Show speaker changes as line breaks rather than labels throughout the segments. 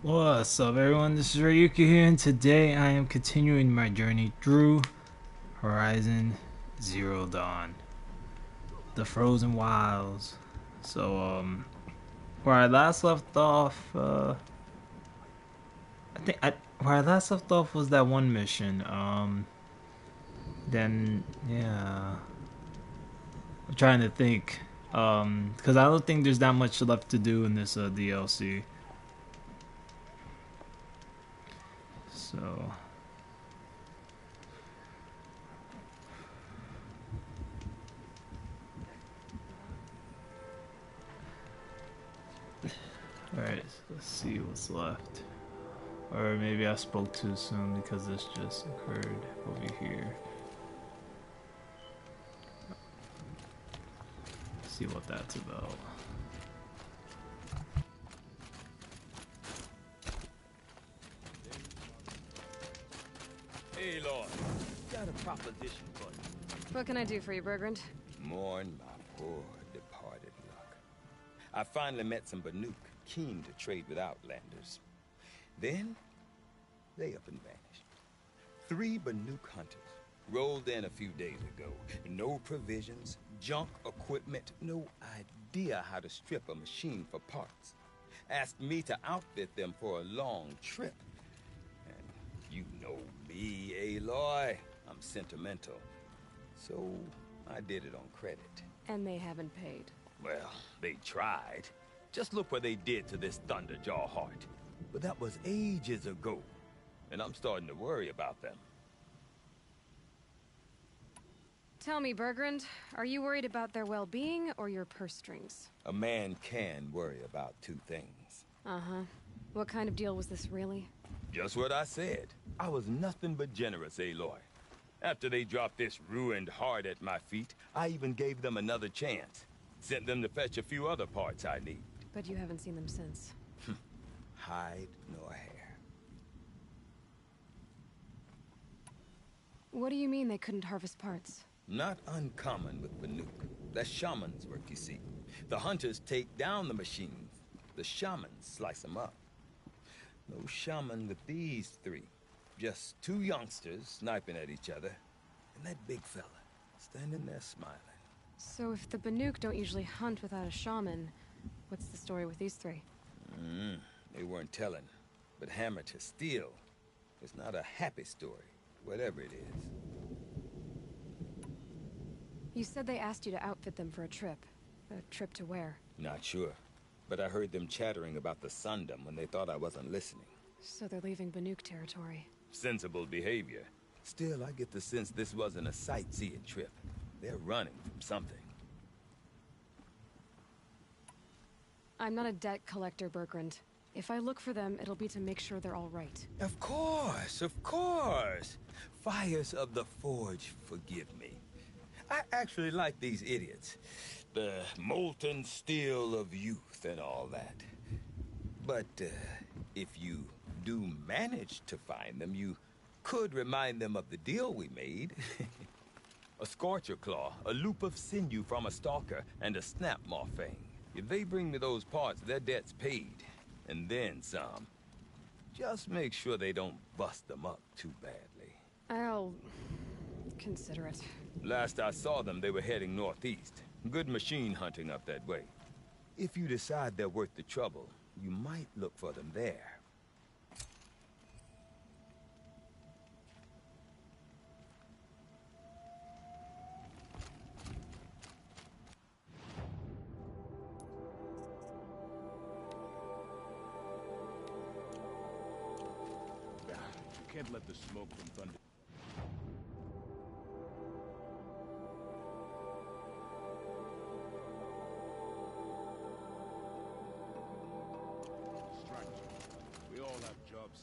What's up, everyone? This is Rayuka here, and today I am continuing my journey through Horizon Zero Dawn, the Frozen Wilds. So, where I last left off, I think I where I last left off was that one mission. Then yeah, I'm trying to think, because I don't think there's that much left to do in this DLC. So. Alright, let's see what's left. Or maybe I spoke too soon because this just occurred over here. Let's see what that's about.
Hey, Lord. Got a proposition for you.
What can I do for you, Bergrand?
Mourn my poor departed luck. I finally met some Banuk keen to trade with Outlanders. Then, they up and vanished. 3 Banuk hunters rolled in a few days ago. No provisions, junk equipment, no idea how to strip a machine for parts. Asked me to outfit them for a long trip. And you know me, Aloy. I'm sentimental. So, I did it on credit.
And they haven't paid.
Well, they tried. Just look what they did to this Thunderjaw heart. But that was ages ago. And I'm starting to worry about them.
Tell me, Bergrand, are you worried about their well-being or your purse strings?
A man can worry about 2 things.
Uh-huh. What kind of deal was this, really?
Just what I said. I was nothing but generous, Aloy. After they dropped this ruined heart at my feet, I even gave them another chance. Sent them to fetch a few other parts I need.
But you haven't seen them since.
Hide nor hair.
What do you mean they couldn't harvest parts?
Not uncommon with Banuk. That's shaman's work, you see. The hunters take down the machines. The shamans slice them up. No shaman with these 3. Just 2 youngsters sniping at each other. And that big fella, standing there smiling.
So if the Banuk don't usually hunt without a shaman, what's the story with these 3?
They weren't telling. But hammer to steel is not a happy story, whatever it is.
You said they asked you to outfit them for a trip. A trip to where?
Not sure. But I heard them chattering about the Sundom when they thought I wasn't listening.
So they're leaving Banuk territory.
Sensible behavior. Still, I get the sense this wasn't a sightseeing trip. They're running from something.
I'm not a debt collector, Bergrand. If I look for them, it'll be to make sure they're all right.
Of course, of course. Fires of the Forge forgive me. I actually like these idiots. The molten steel of youth and all that. But if you do manage to find them, you could remind them of the deal we made. A Scorcher Claw, a loop of sinew from a stalker, and a snap morphine. If they bring me those parts, their debt's paid. And then some. Just make sure they don't bust them up too badly.
I'll consider it.
Last I saw them, they were heading northeast. Good machine hunting up that way. If you decide they're worth the trouble, you might look for them there.
You can't let the smoke from thunder. Distract you. We all have jobs.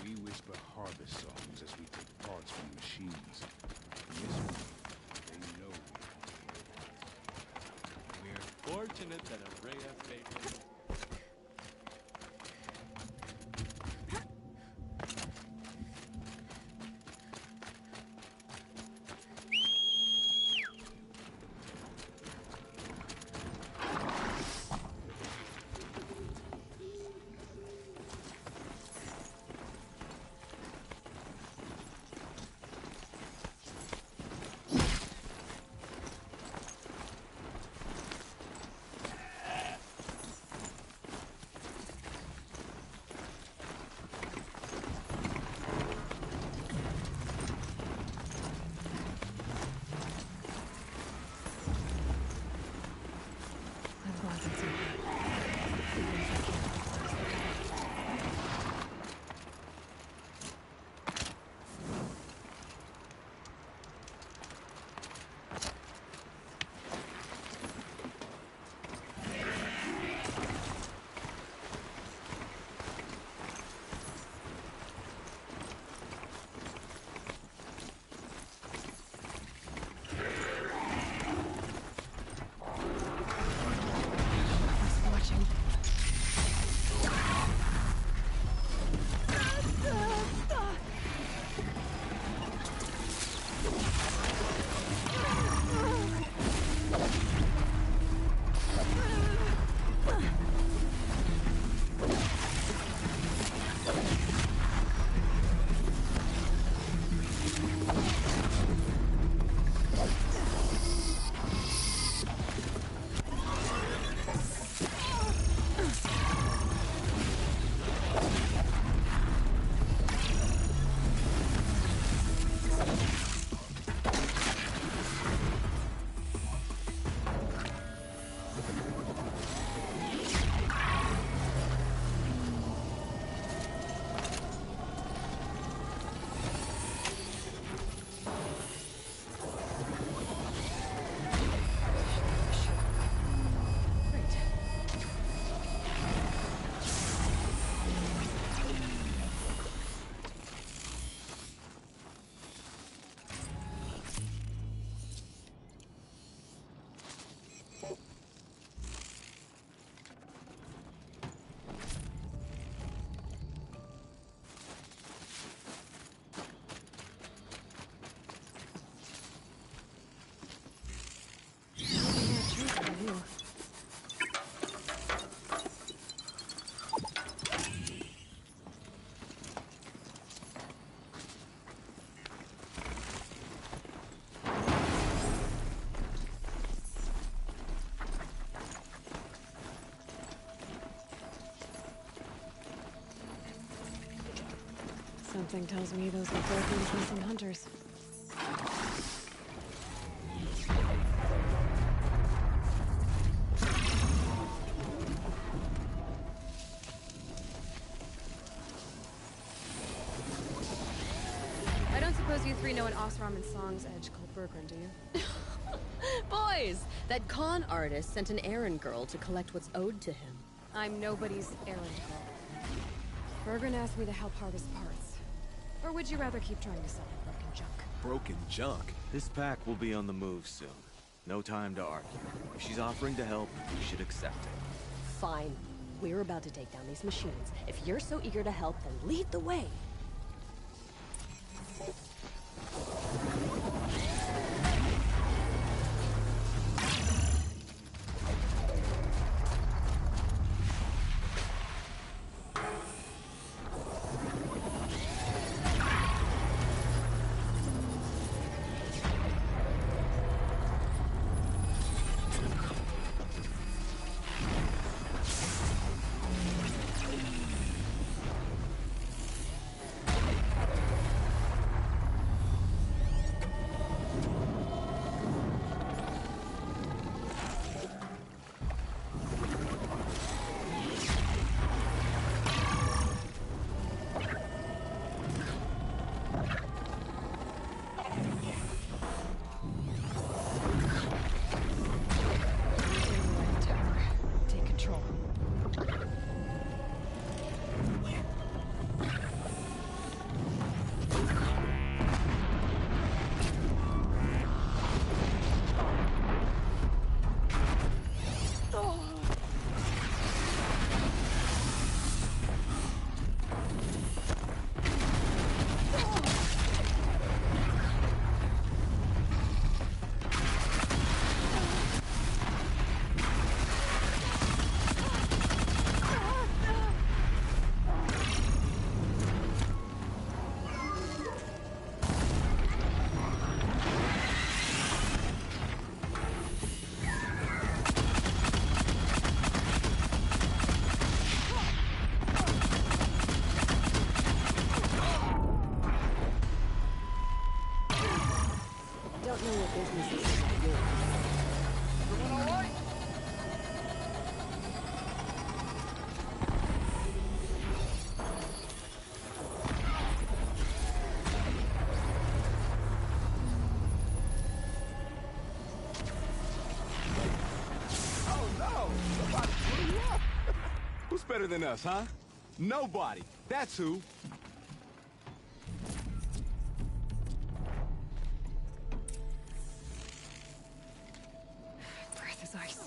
We whisper harvest songs as we take parts from machines. In this one, they know
We're fortunate that Araya favored.
Something tells me those are Bergren's missing hunters. I don't suppose you three know an Osram and Song's edge called Bergren, do you?
Boys, that con artist sent an errand girl to collect what's owed to him.
I'm nobody's errand girl. Bergren asked me to help harvest parts. Or would you rather keep trying to sell me broken junk?
Broken junk?
This pack will be on the move soon. No time to argue. If she's offering to help, we should accept it.
Fine. We're about to take down these machines. If you're so eager to help, then lead the way.
Take control.
Don't know what business this is of yours.
Everyone all right?
Oh no! Somebody blew you up! Who's better than us, huh? Nobody. That's who.
Breath is ice.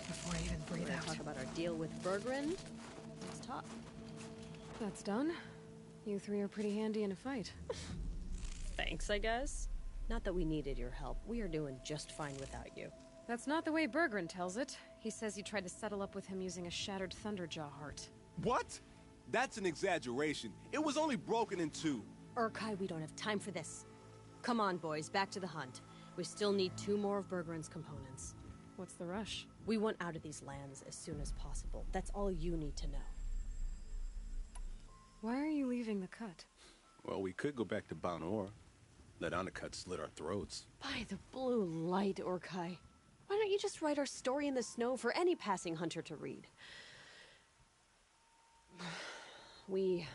Before I even breathe out.
Talk about our deal with Bergren. Let's talk.
That's done. You three are pretty handy in a fight.
Thanks, I guess. Not that we needed your help. We are doing just fine without you.
That's not the way Bergren tells it. He says you tried to settle up with him using a shattered Thunderjaw heart.
What? That's an exaggeration. It was only broken in two.
Urkai, we don't have time for this. Come on, boys, back to the hunt. We still need 2 more of Bergren's components.
What's the rush?
We want out of these lands as soon as possible. That's all you need to know.
Why are you leaving the cut?
Well, we could go back to Banor. Let Anacut slit our throats.
By the blue light, Urkai. Why don't you just write our story in the snow for any passing hunter to read? We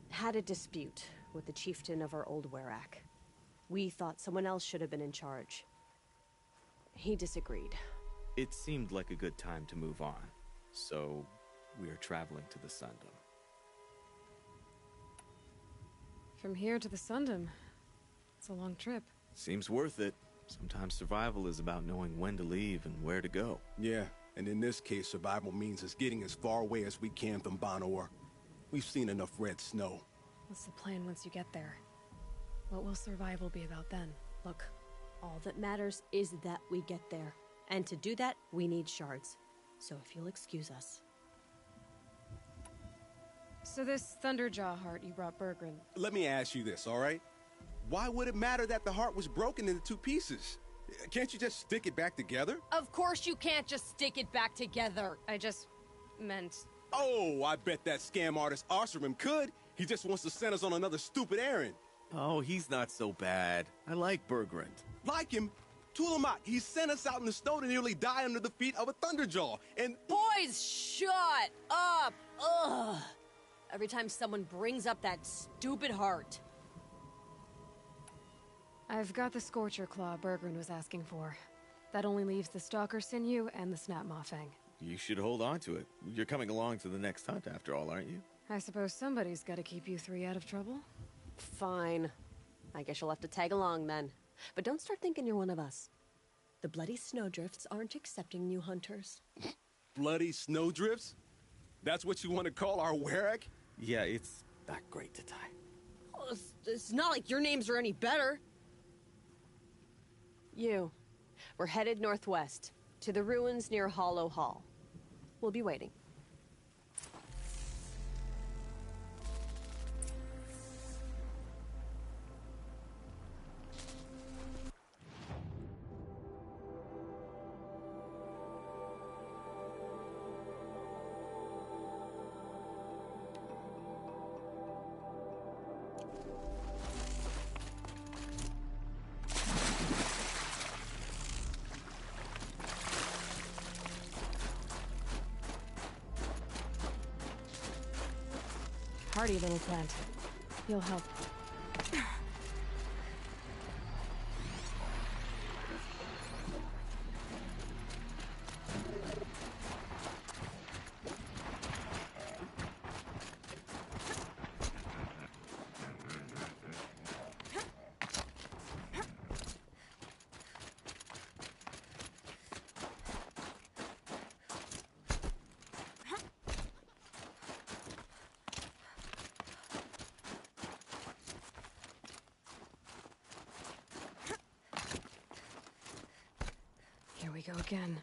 had a dispute with the chieftain of our old Werak. We thought someone else should have been in charge. He disagreed.
It seemed like a good time to move on, so we are traveling to the Sundom.
From here to the Sundom. It's a long trip.
Seems worth it. Sometimes survival is about knowing when to leave and where to go.
Yeah, and in this case, survival means us getting as far away as we can from Banor. We've seen enough red snow.
What's the plan once you get there? What will survival be about then?
Look, all that matters is that we get there. And to do that, we need shards. So if you'll excuse us.
So this Thunderjaw heart you brought Bergren.
Let me ask you this, all right? Why would it matter that the heart was broken into 2 pieces? Can't you just stick it back together?
Of course you can't just stick it back together.
I just meant...
Oh, I bet that scam artist Arsarim could. He just wants to send us on another stupid errand.
Oh, he's not so bad. I like Bergrand.
Like him? Tool him out. He sent us out in the snow to nearly die under the feet of a thunderjaw. And
Boys, shut up! Ugh! Every time someone brings up that stupid heart.
I've got the Scorcher Claw Bergrun was asking for. That only leaves the Stalker Sinew and the Snap Maw Fang.
You should hold on to it. You're coming along to the next hunt after all, aren't you?
I suppose somebody's gotta keep you three out of trouble.
Fine. I guess you'll have to tag along then. But don't start thinking you're one of us. The bloody snowdrifts aren't accepting new hunters.
bloody snowdrifts? That's what you want to call our Warwick?
Yeah, it's not great to tie.
Oh, it's not like your names are any better. We're headed northwest, to the ruins near Hollow Hall. We'll be waiting.
Hardy little plant. You'll help. Here we go again.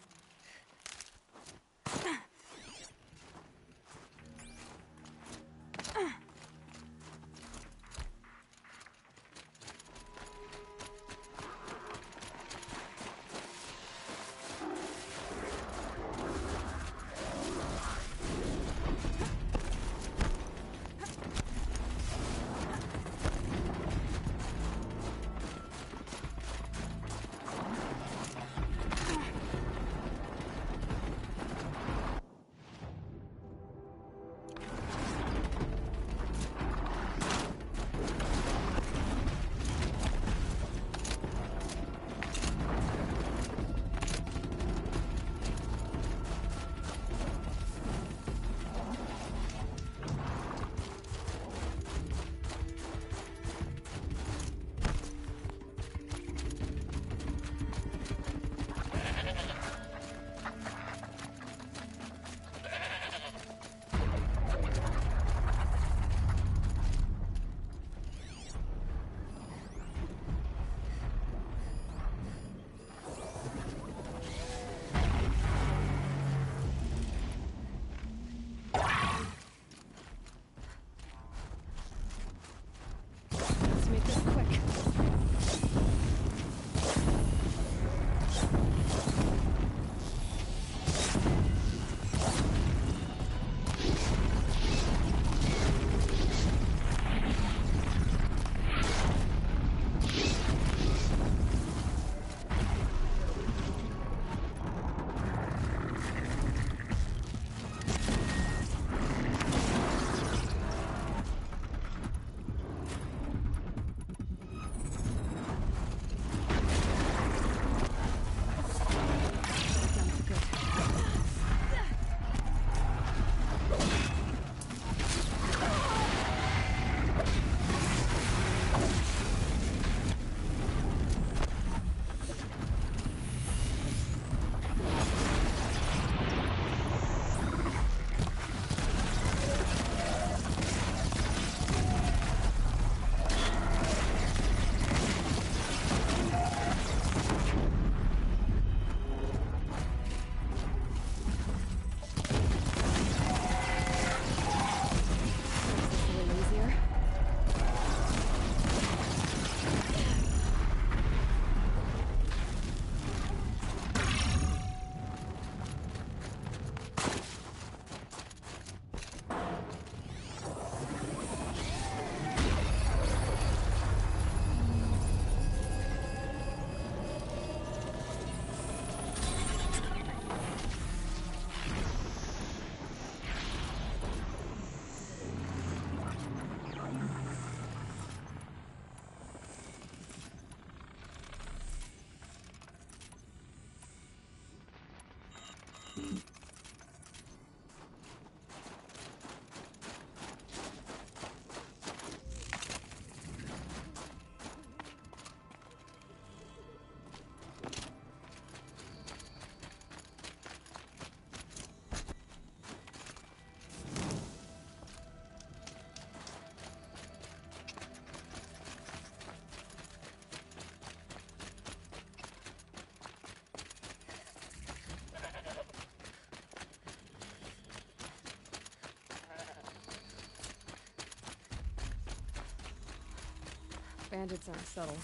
bandits aren't subtle.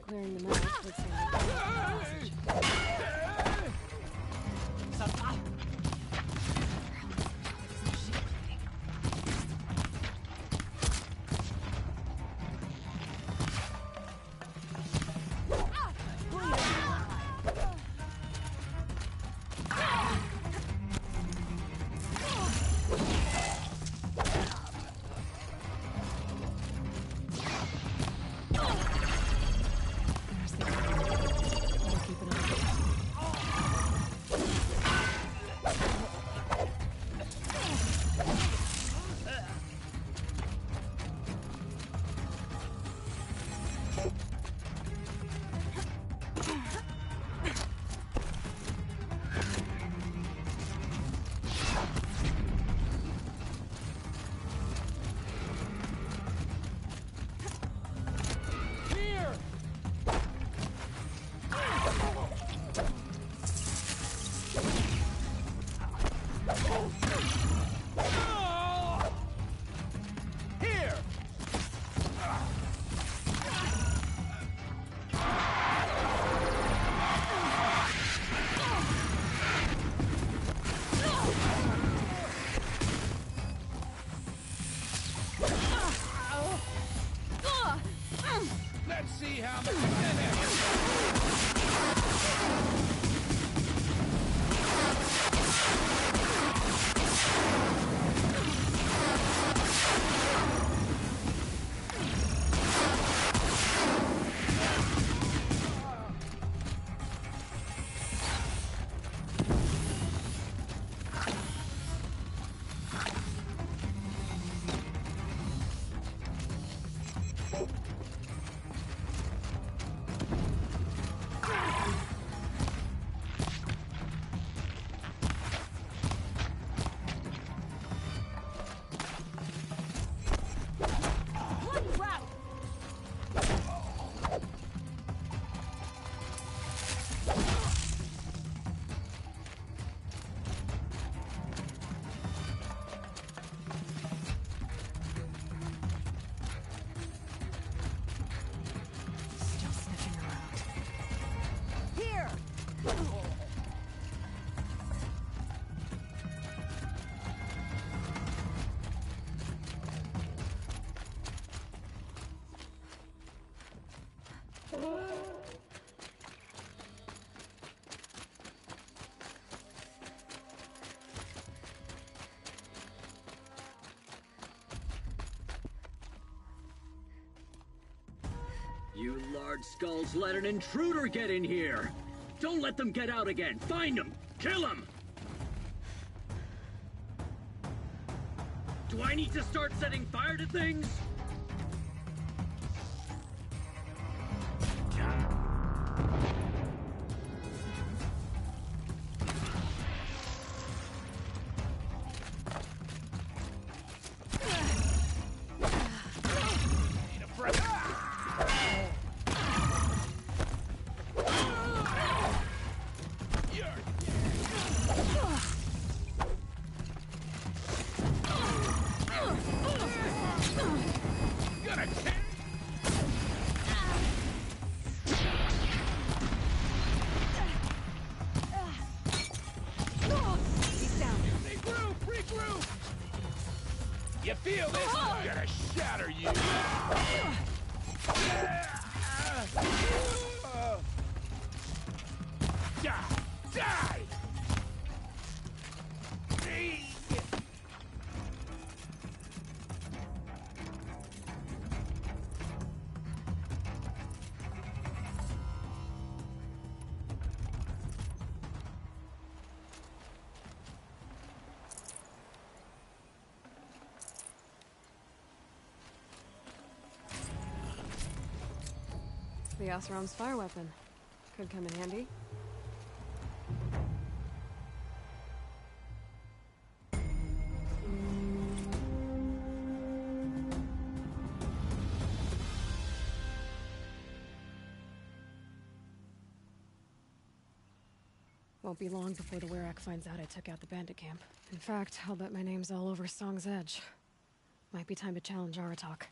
Clearing them out would seem like
Let's see how much minute.
still sniffing around.
You large skulls let an intruder get in here! Don't let them get out again! Find them! Kill them! Do I need to start setting fire to things?
You feel this? I'm gonna shatter you! Die! Die!
The Oseram's fire weapon. Could come in handy. Won't be long before the Werak finds out I took out the bandit camp. In fact, I'll bet my name's all over Song's Edge. Might be time to challenge Aratak.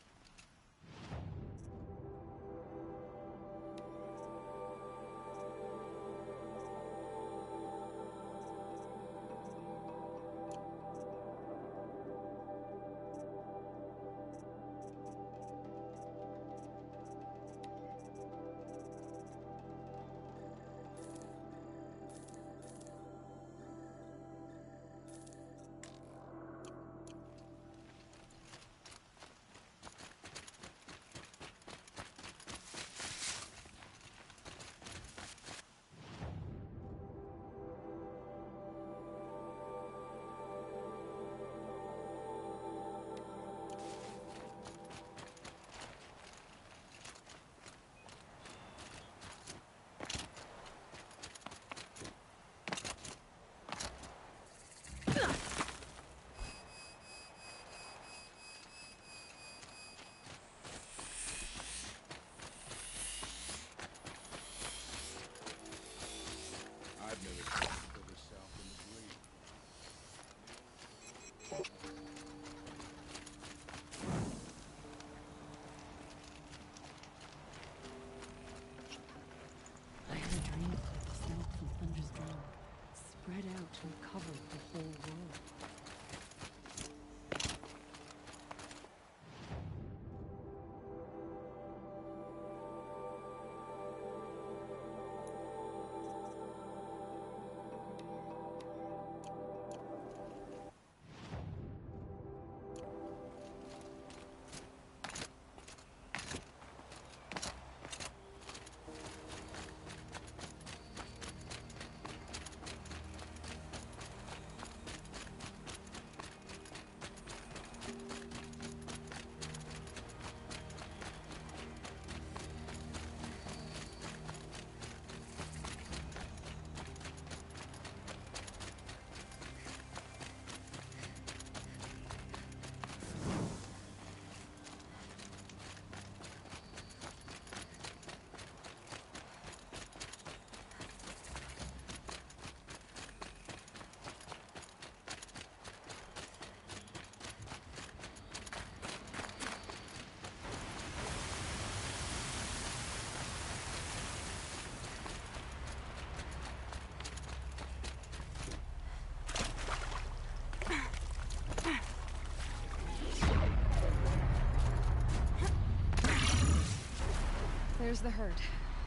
There's the herd.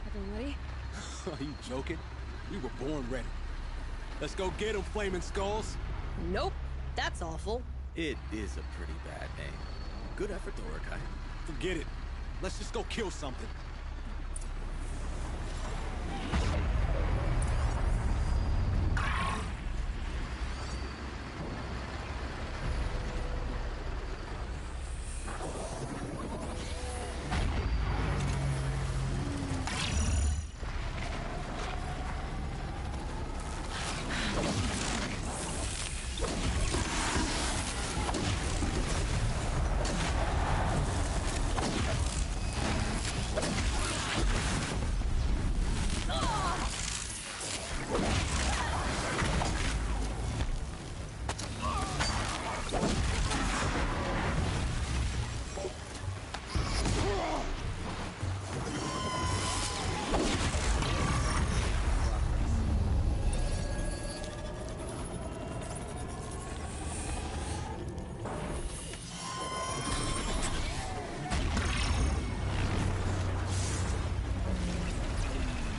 Everyone ready?
Are you joking? We were born ready. Let's go get 'em, flaming skulls.
Nope. That's awful.
It is a pretty bad name. Good effort, though, Rayuka.
Forget it. Let's just go kill something.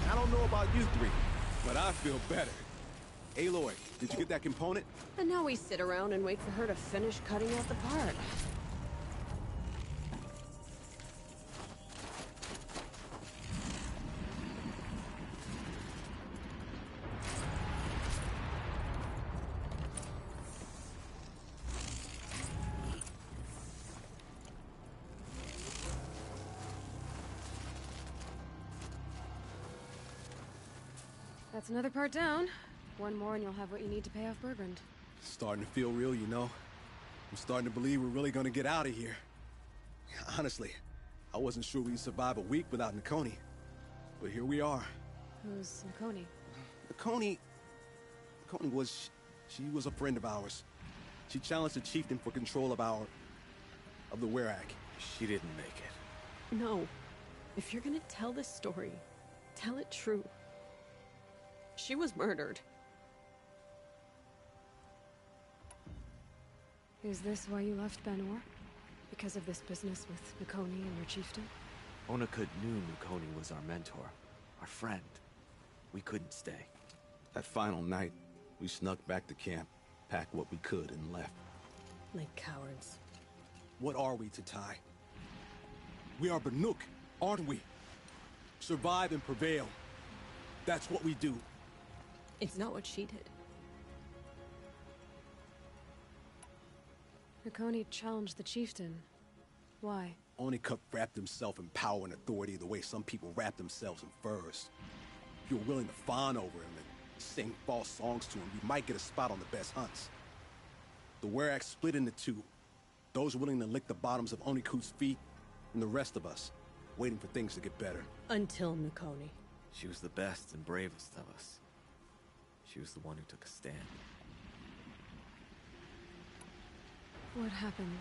I don't know about you three, but I feel better. Aloy, did you get that component?
And now we sit around and wait for her to finish cutting out the part.
That's another part down. One more and you'll have what you need to pay off Bergrand.
Starting to feel real, you know. I'm starting to believe we're really gonna get out of here. Honestly, I wasn't sure we'd survive a week without Nakoni. But here we are.
Who's Nakoni?
Nakoni was... she was a friend of ours. She challenged the chieftain for control of the Werak.
She didn't make it.
No. If you're gonna tell this story, tell it true. She was murdered.
Is this why you left Benor? Because of this business with Nakoni and your chieftain?
Onakut knew Nakoni was our mentor, our friend. We couldn't stay.
That final night, we snuck back to camp, packed what we could, and left.
Like cowards.
What are we, Tatai? We are Banuk, aren't we? Survive and prevail. That's what we do.
It's not what she did.
Nakoni challenged the chieftain. Why?
Onikup wrapped himself in power and authority the way some people wrap themselves in furs. If you're willing to fawn over him and sing false songs to him, you might get a spot on the best hunts. The Werak split into two. Those willing to lick the bottoms of Onikut's feet, and the rest of us, waiting for things to get better.
Until Nakoni.
She was the best and bravest of us. She was the one who took a stand.
What happened?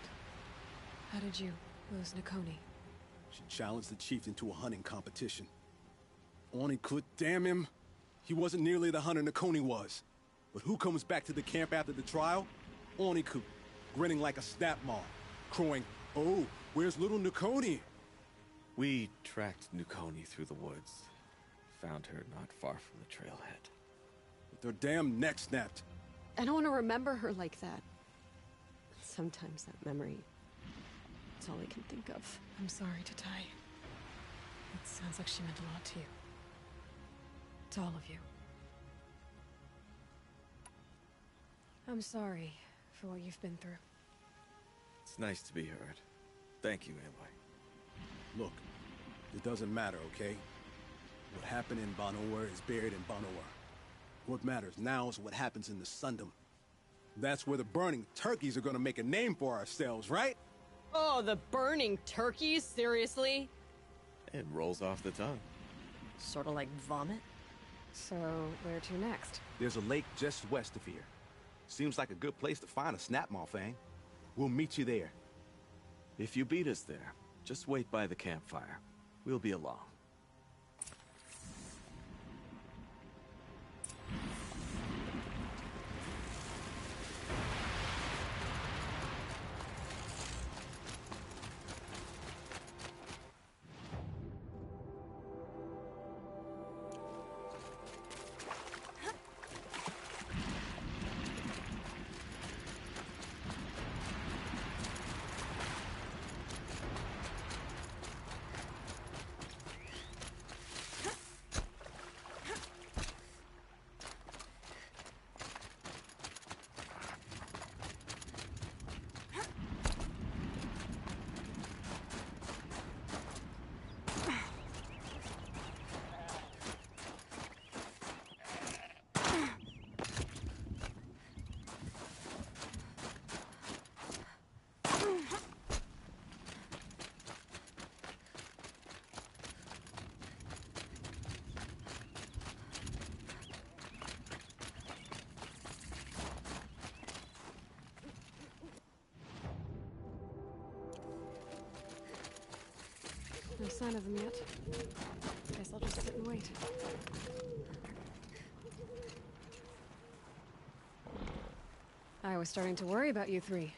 How did you lose Nakoni?
She challenged the chieftain to a hunting competition. Onikut, damn him! He wasn't nearly the hunter Nakoni was. But who comes back to the camp after the trial? Onikut, grinning like a snap moth, crowing, "Oh, where's little Nakoni?"
We tracked Nakoni through the woods. Found her not far from the trailhead.
With their damn neck snapped.
I don't want to remember her like that. Sometimes that memory... it's all I can think of.
I'm sorry, Tatai. It sounds like she meant a lot to you. To all of you. I'm sorry for what you've been through.
It's nice to be heard. Thank you, Aloy.
Look, it doesn't matter, okay? What happened in Banor is buried in Banor. What matters now is what happens in the Sundom. That's where the burning turkeys are gonna make a name for ourselves, right?
Oh, the burning turkeys? Seriously?
It rolls off the tongue.
Sort of like vomit?
So, where to next?
There's a lake just west of here. Seems like a good place to find a snapmaw fang. We'll meet you there.
If you beat us there, just wait by the campfire. We'll be along.
No sign of them yet. Guess I'll just sit and wait. I was starting to worry about you three.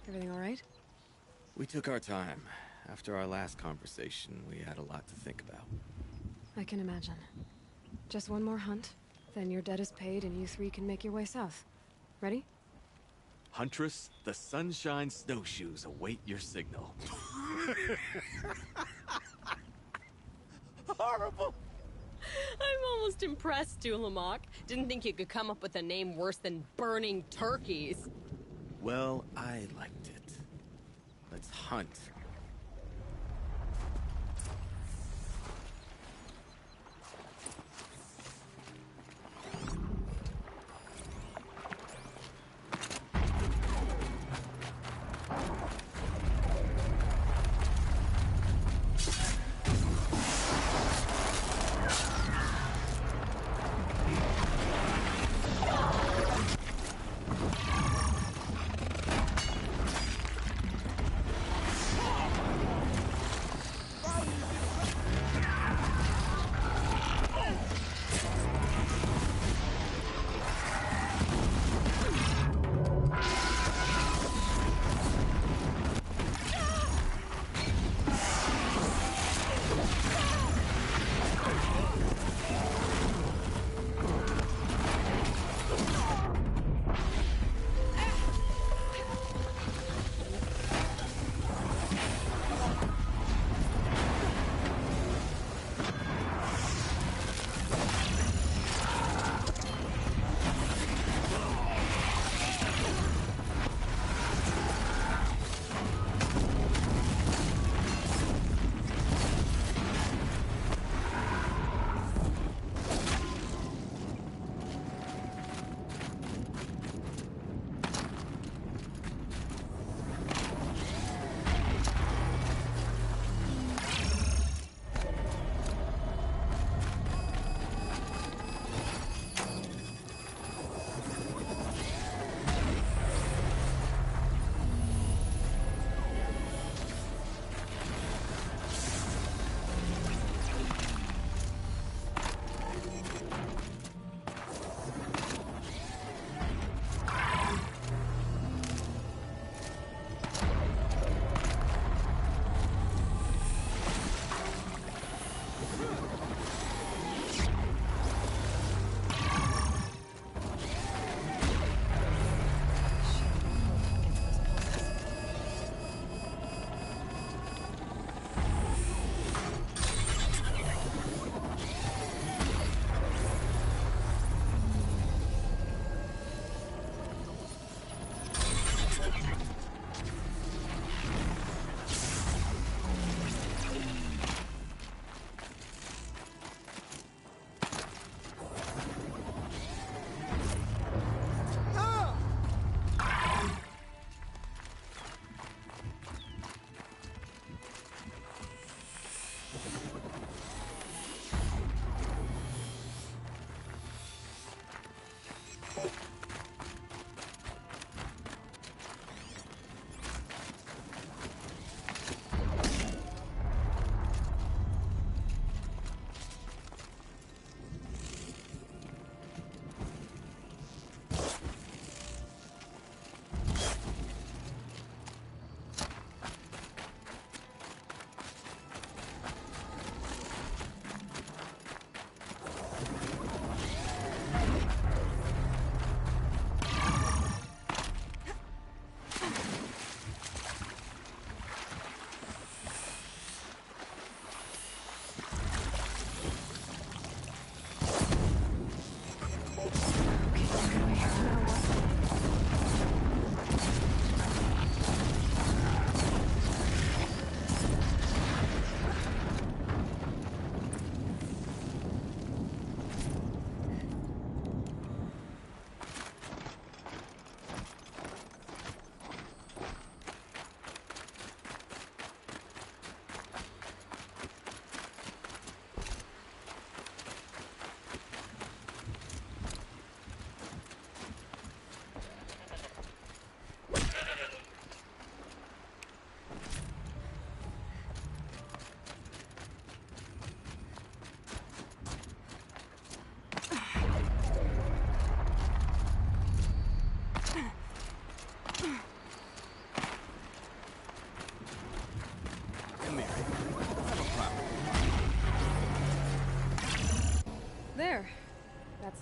Everything all right?
We took our time. After our last conversation, we had a lot to think about.
I can imagine. Just one more hunt, then your debt is paid and you three can make your way south. Ready?
Huntress, the Sunshine Snowshoes await your signal.
Horrible!
I'm almost impressed, Dulamok. Didn't think you could come up with a name worse than Burning Turkeys.
Well, I liked it. Let's hunt.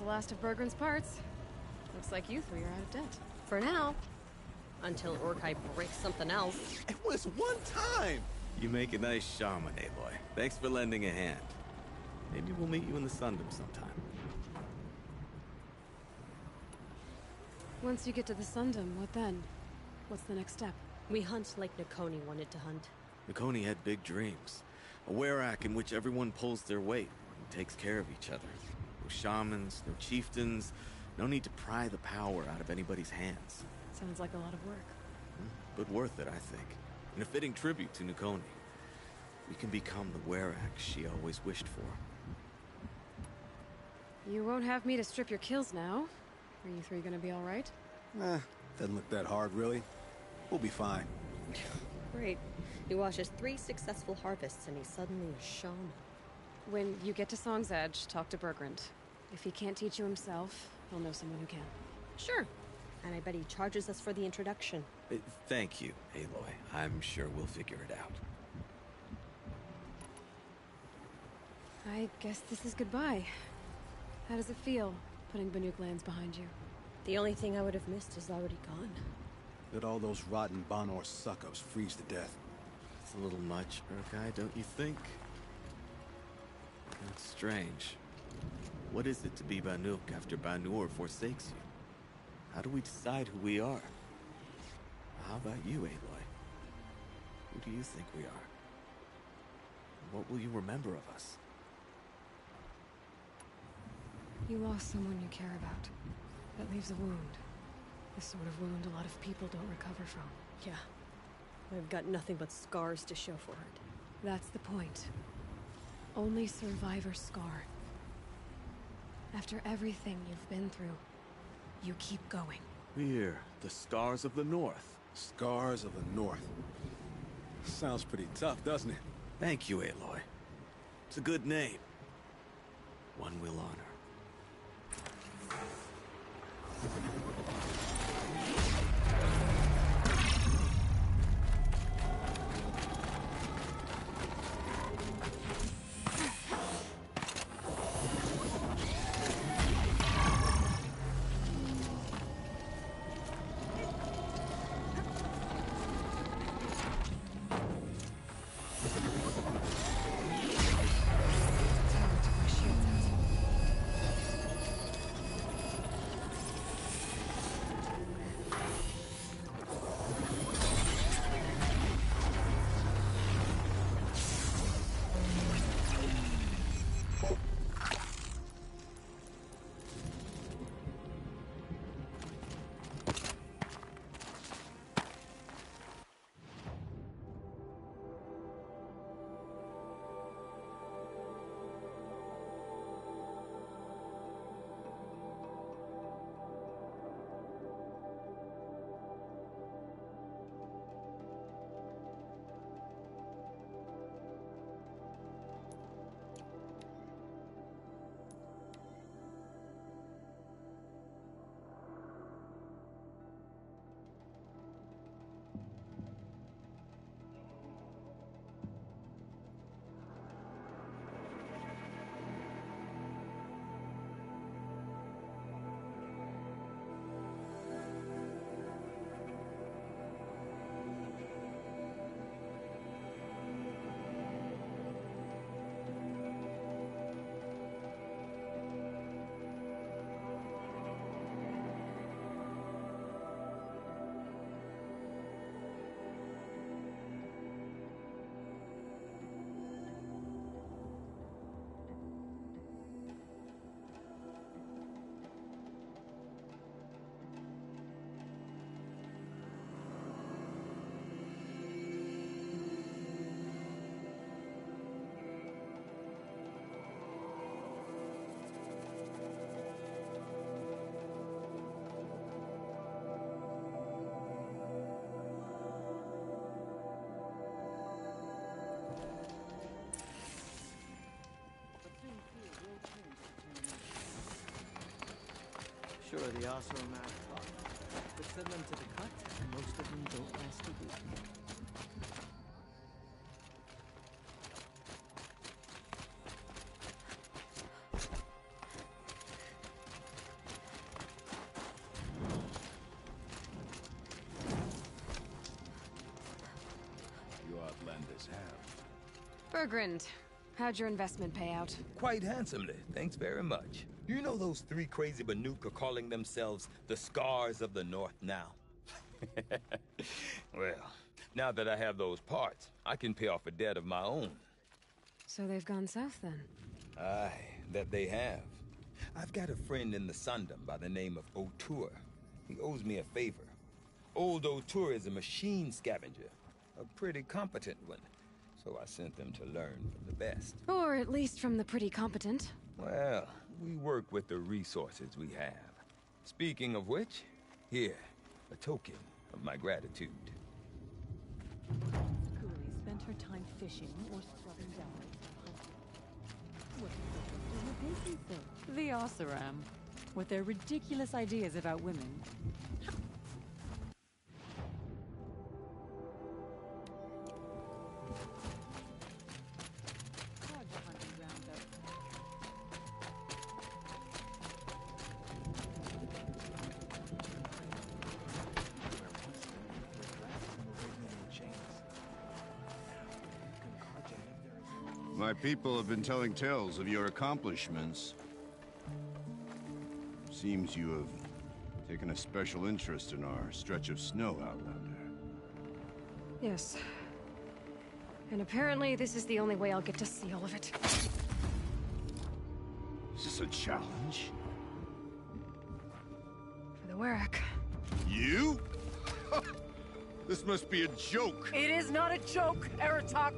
the last of Bergren's parts. Looks like you three are out of debt.
For now. Until Urkai breaks something else.
It was one time!
You make a nice shaman, Aloy. Thanks for lending a hand. Maybe we'll meet you in the Sundom sometime.
Once you get to the Sundom, what then? What's the next step?
We hunt like Nakoni wanted to hunt.
Nakoni had big dreams. A werak in which everyone pulls their weight and takes care of each other. No shamans, no chieftains, no need to pry the power out of anybody's hands.
Sounds like a lot of work.
But worth it, I think. And a fitting tribute to Nakoni. We can become the werak she always wished for.
You won't have me to strip your kills now. Are you three gonna be alright?
Doesn't look that hard, really. We'll be fine.
Great. He watches 3 successful harvests and he's suddenly a shaman.
When you get to Song's Edge, talk to Bergrand. If he can't teach you himself, he'll know someone who can.
Sure. And I bet he charges us for the introduction.
Thank you, Aloy. I'm sure we'll figure it out.
I guess this is goodbye. How does it feel, putting Banuk lands behind you?
The only thing I would have missed is already gone.
Let all those rotten Banor suck-ups freeze to death.
It's a little much, Urkai, don't you think? That's strange. What is it to be Banuk after Banur forsakes you? How do we decide who we are? How about you, Aloy? Who do you think we are? What will you remember of us?
You lost someone you care about. That leaves a wound. The sort of wound a lot of people don't recover from.
Yeah. I've got nothing but scars to show for it.
That's the point. Only survivors scar. After everything you've been through, you keep going.
We're the Scars of the North.
Scars of the North. Sounds pretty tough, doesn't it?
Thank you, Aloy. It's a good name. One we'll honor.
Sure, the Asura math talk. But send them to the cut, and most of them don't last a week.
Bergrand, how'd your investment pay out?
Quite handsomely, thanks very much. You know those three crazy Banuka calling themselves the Scars of the North now? Well, now that I have those parts, I can pay off a debt of my own.
So they've gone south then?
Aye, that they have. I've got a friend in the Sundom by the name of O'Toole. He owes me a favor. Old O'Toole is a machine scavenger, a pretty competent one. So I sent them to learn from the best.
Or at least from the pretty competent.
Well, we work with the resources we have. Speaking of which, here, a token of my gratitude.
Cooley spent her time fishing or scrubbing down. What's the baking thing? The Oseram, with their ridiculous ideas about women.
My people have been telling tales of your accomplishments. Seems you have taken a special interest in our stretch of snow, Outlander.
Yes. And apparently this is the only way I'll get to see all of it.
Is this a challenge?
For the Werak.
You? This must be a joke.
It is not a joke, Aratak!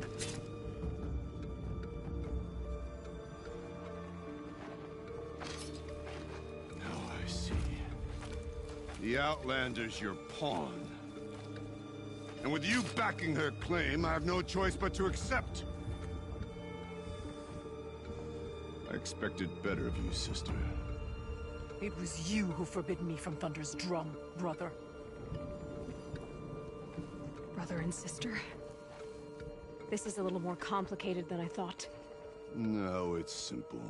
The Outlander's your pawn. And with you backing her claim, I have no choice but to accept. I expected better of you, sister.
It was you who forbid me from Thunder's drum, brother.
Brother and sister? This is a little more complicated than I thought.
No, it's simple.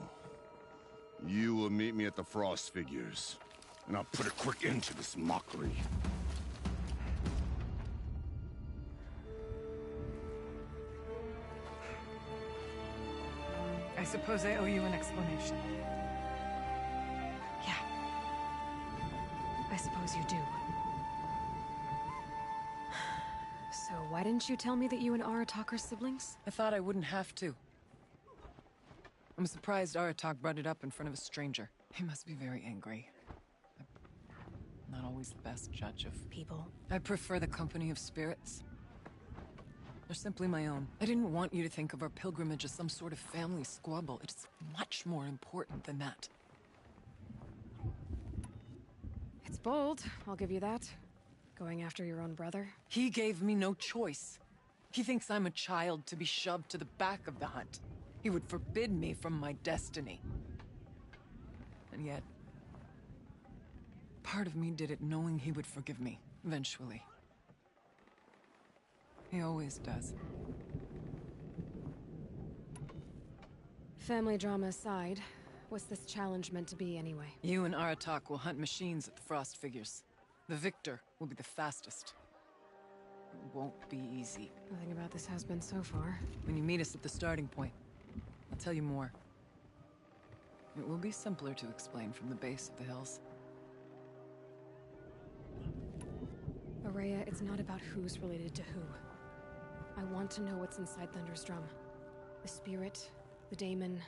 You will meet me at the Frost Figures. And I'll put a quick end to this mockery.
I suppose I owe you an explanation.
Yeah. I suppose you do. So why didn't you tell me that you and Aratak are siblings?
I thought I wouldn't have to. I'm surprised Aratak brought it up in front of a stranger. He must be very angry. I'm not always the best judge of
people.
I prefer the company of spirits. They're simply my own. I didn't want you to think of our pilgrimage as some sort of family squabble. It's much more important than that.
It's bold, I'll give you that. Going after your own brother.
He gave me no choice. He thinks I'm a child to be shoved to the back of the hunt. He would forbid me from my destiny. And yet, part of me did it knowing he would forgive me, eventually. He always does.
Family drama aside, what's this challenge meant to be anyway?
You and Aratak will hunt machines at the Frost Figures. The victor will be the fastest. It won't be easy.
Nothing about this has been so far.
When you meet us at the starting point, I'll tell you more. It will be simpler to explain from the base of the hills.
Araya, it's not about who's related to who. I want to know what's inside Thunder's drum. The spirit, the daemon,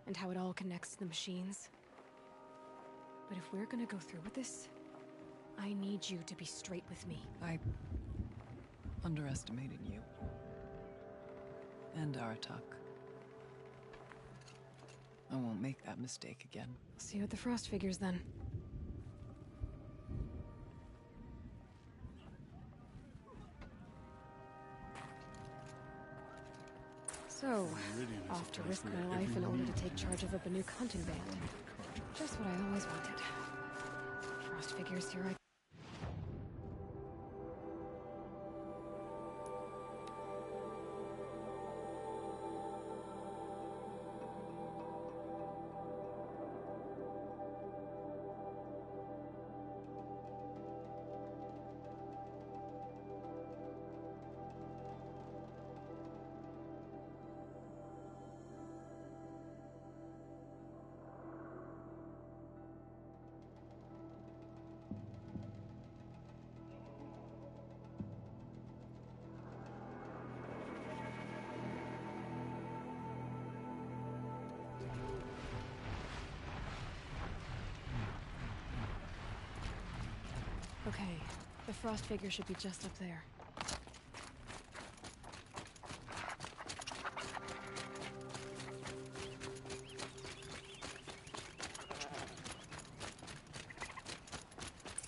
and how it all connects to the machines. But if we're gonna go through with this, I need you to be straight with me.
I underestimated you. And Aratak. I won't make that mistake again.
See you at the Frost Figures then. So, off to risk my life in order to take charge of a Banuk hunting band. Just what I always wanted. Frost Figures, here I Okay, the frost figure should be just up there.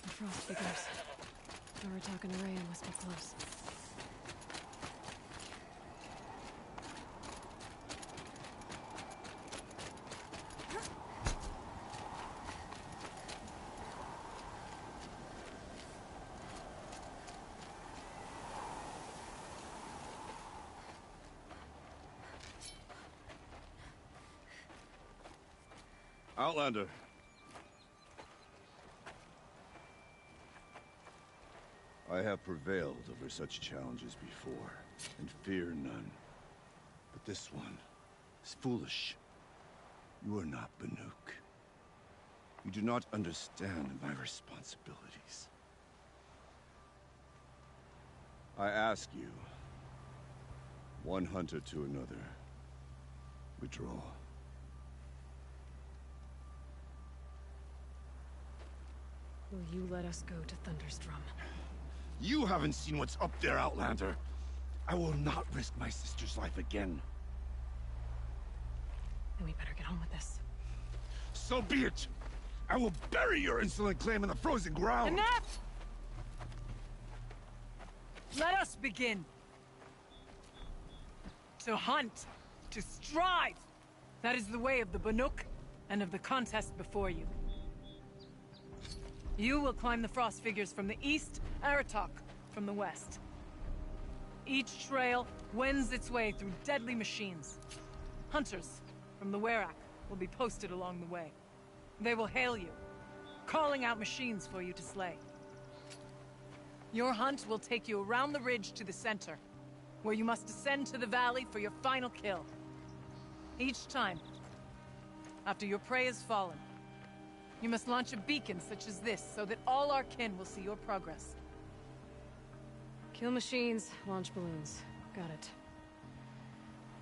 The frost figures. Rayuka and Raya must be close.
Outlander. I have prevailed over such challenges before, and fear none. But this one is foolish. You are not Banuk. You do not understand my responsibilities. I ask you, one hunter to another, withdraw.
Will you let us go to Thunderstrom?
You haven't seen what's up there, Outlander. I will not risk my sister's life again.
Then we better get on with this.
So be it! I will bury your insolent claim in the frozen ground!
Enough! Let us begin. To hunt. To strive. That is the way of the Banuk, and of the contest before you. You will climb the frost figures from the east, Aratok from the west. Each trail wends its way through deadly machines. Hunters from the Werak will be posted along the way. They will hail you, calling out machines for you to slay. Your hunt will take you around the ridge to the center, where you must descend to the valley for your final kill. Each time, after your prey has fallen, you must launch a beacon such as this, so that all our kin will see your progress.
Kill machines, launch balloons. Got it.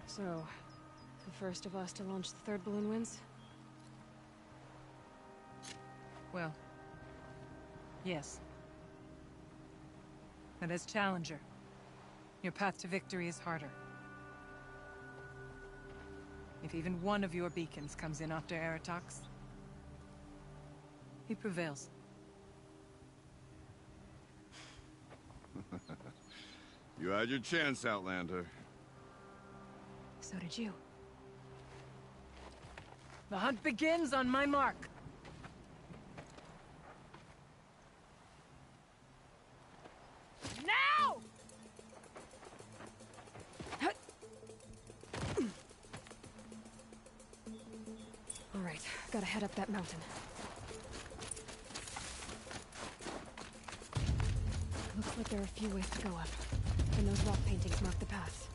So, the first of us to launch the third balloon wins?
Well, yes. But as challenger, your path to victory is harder. If even one of your beacons comes in after Aratox, he prevails.
You had your chance, Outlander.
So did you.
The hunt begins on my mark. Now!
All right, gotta head up that mountain. Looks like there are a few ways to go up, and those rock paintings mark the paths.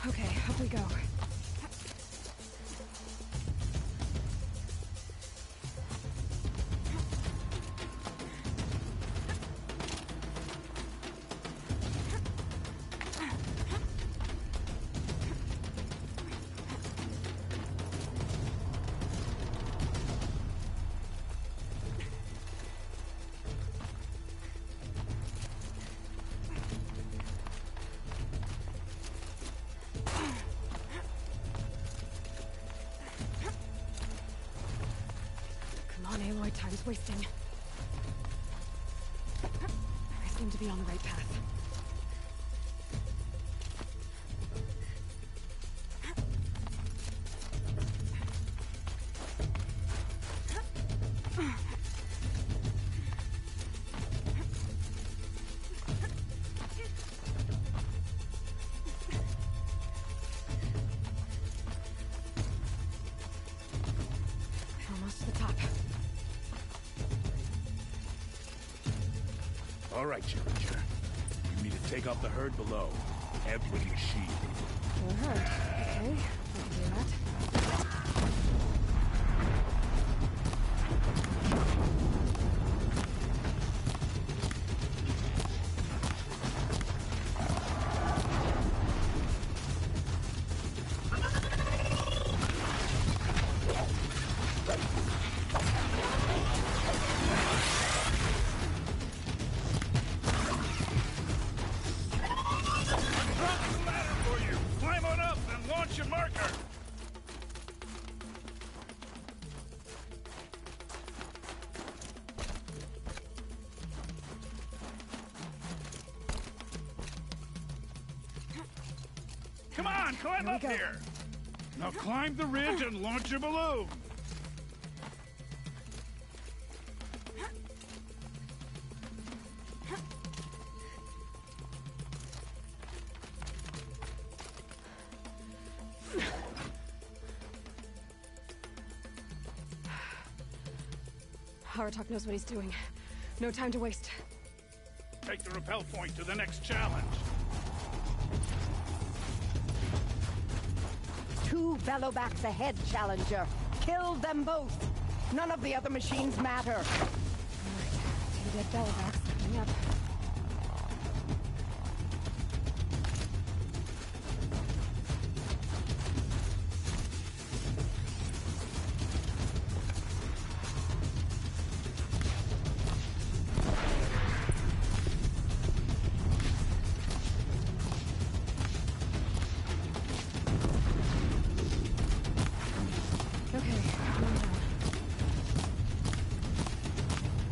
Okay, up we go. Aloy, time's wasting. I seem to be on the right path. Almost to the top.
All right, Challenger. You need to take out the herd below. Every machine.
The herd. Okay, I can do that.
Come on, climb up here! Now climb the ridge and launch your balloon!
Aratak knows what he's doing. No time to waste.
Take the rappel point to the next challenge.
2 bellowbacks ahead, Challenger. Kill them both. None of the other machines matter.
2 dead bellowbacks coming up.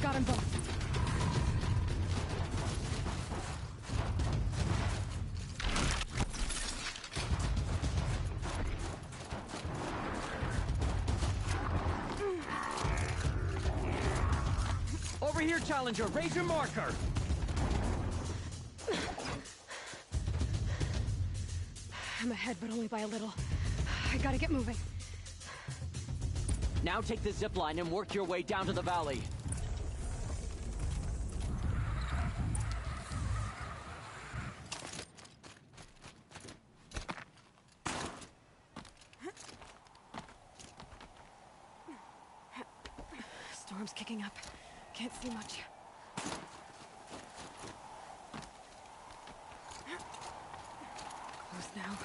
Got them both.
Over here, Challenger. Raise your marker.
I'm ahead, but only by a little. I gotta get moving.
Now take the zip line and work your way down to the valley.
Storm's kicking up. Can't see much. Close now.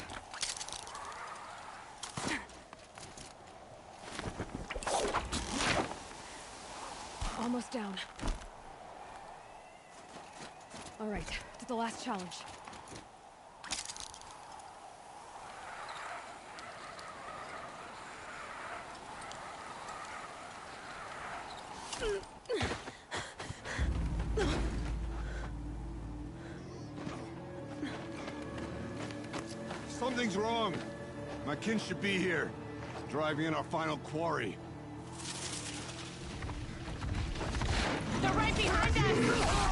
Almost down. All right, to the last challenge.
Something's wrong. My kin should be here, driving in our final quarry.
They're right behind us!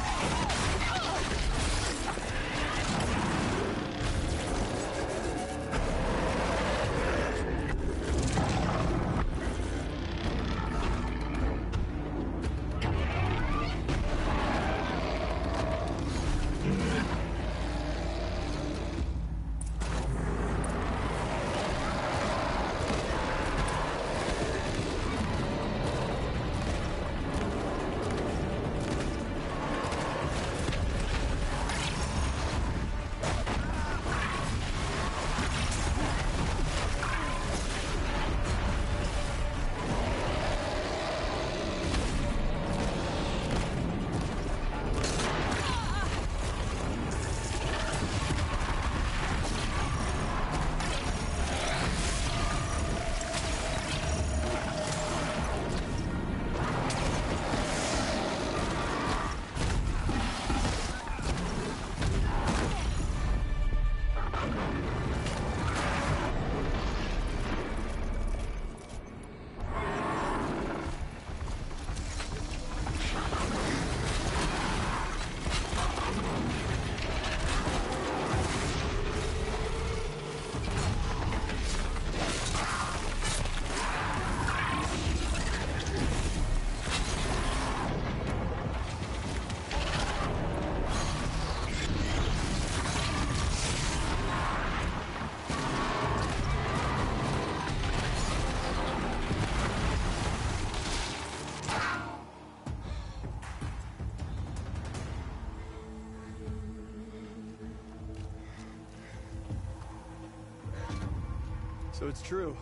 So it's true.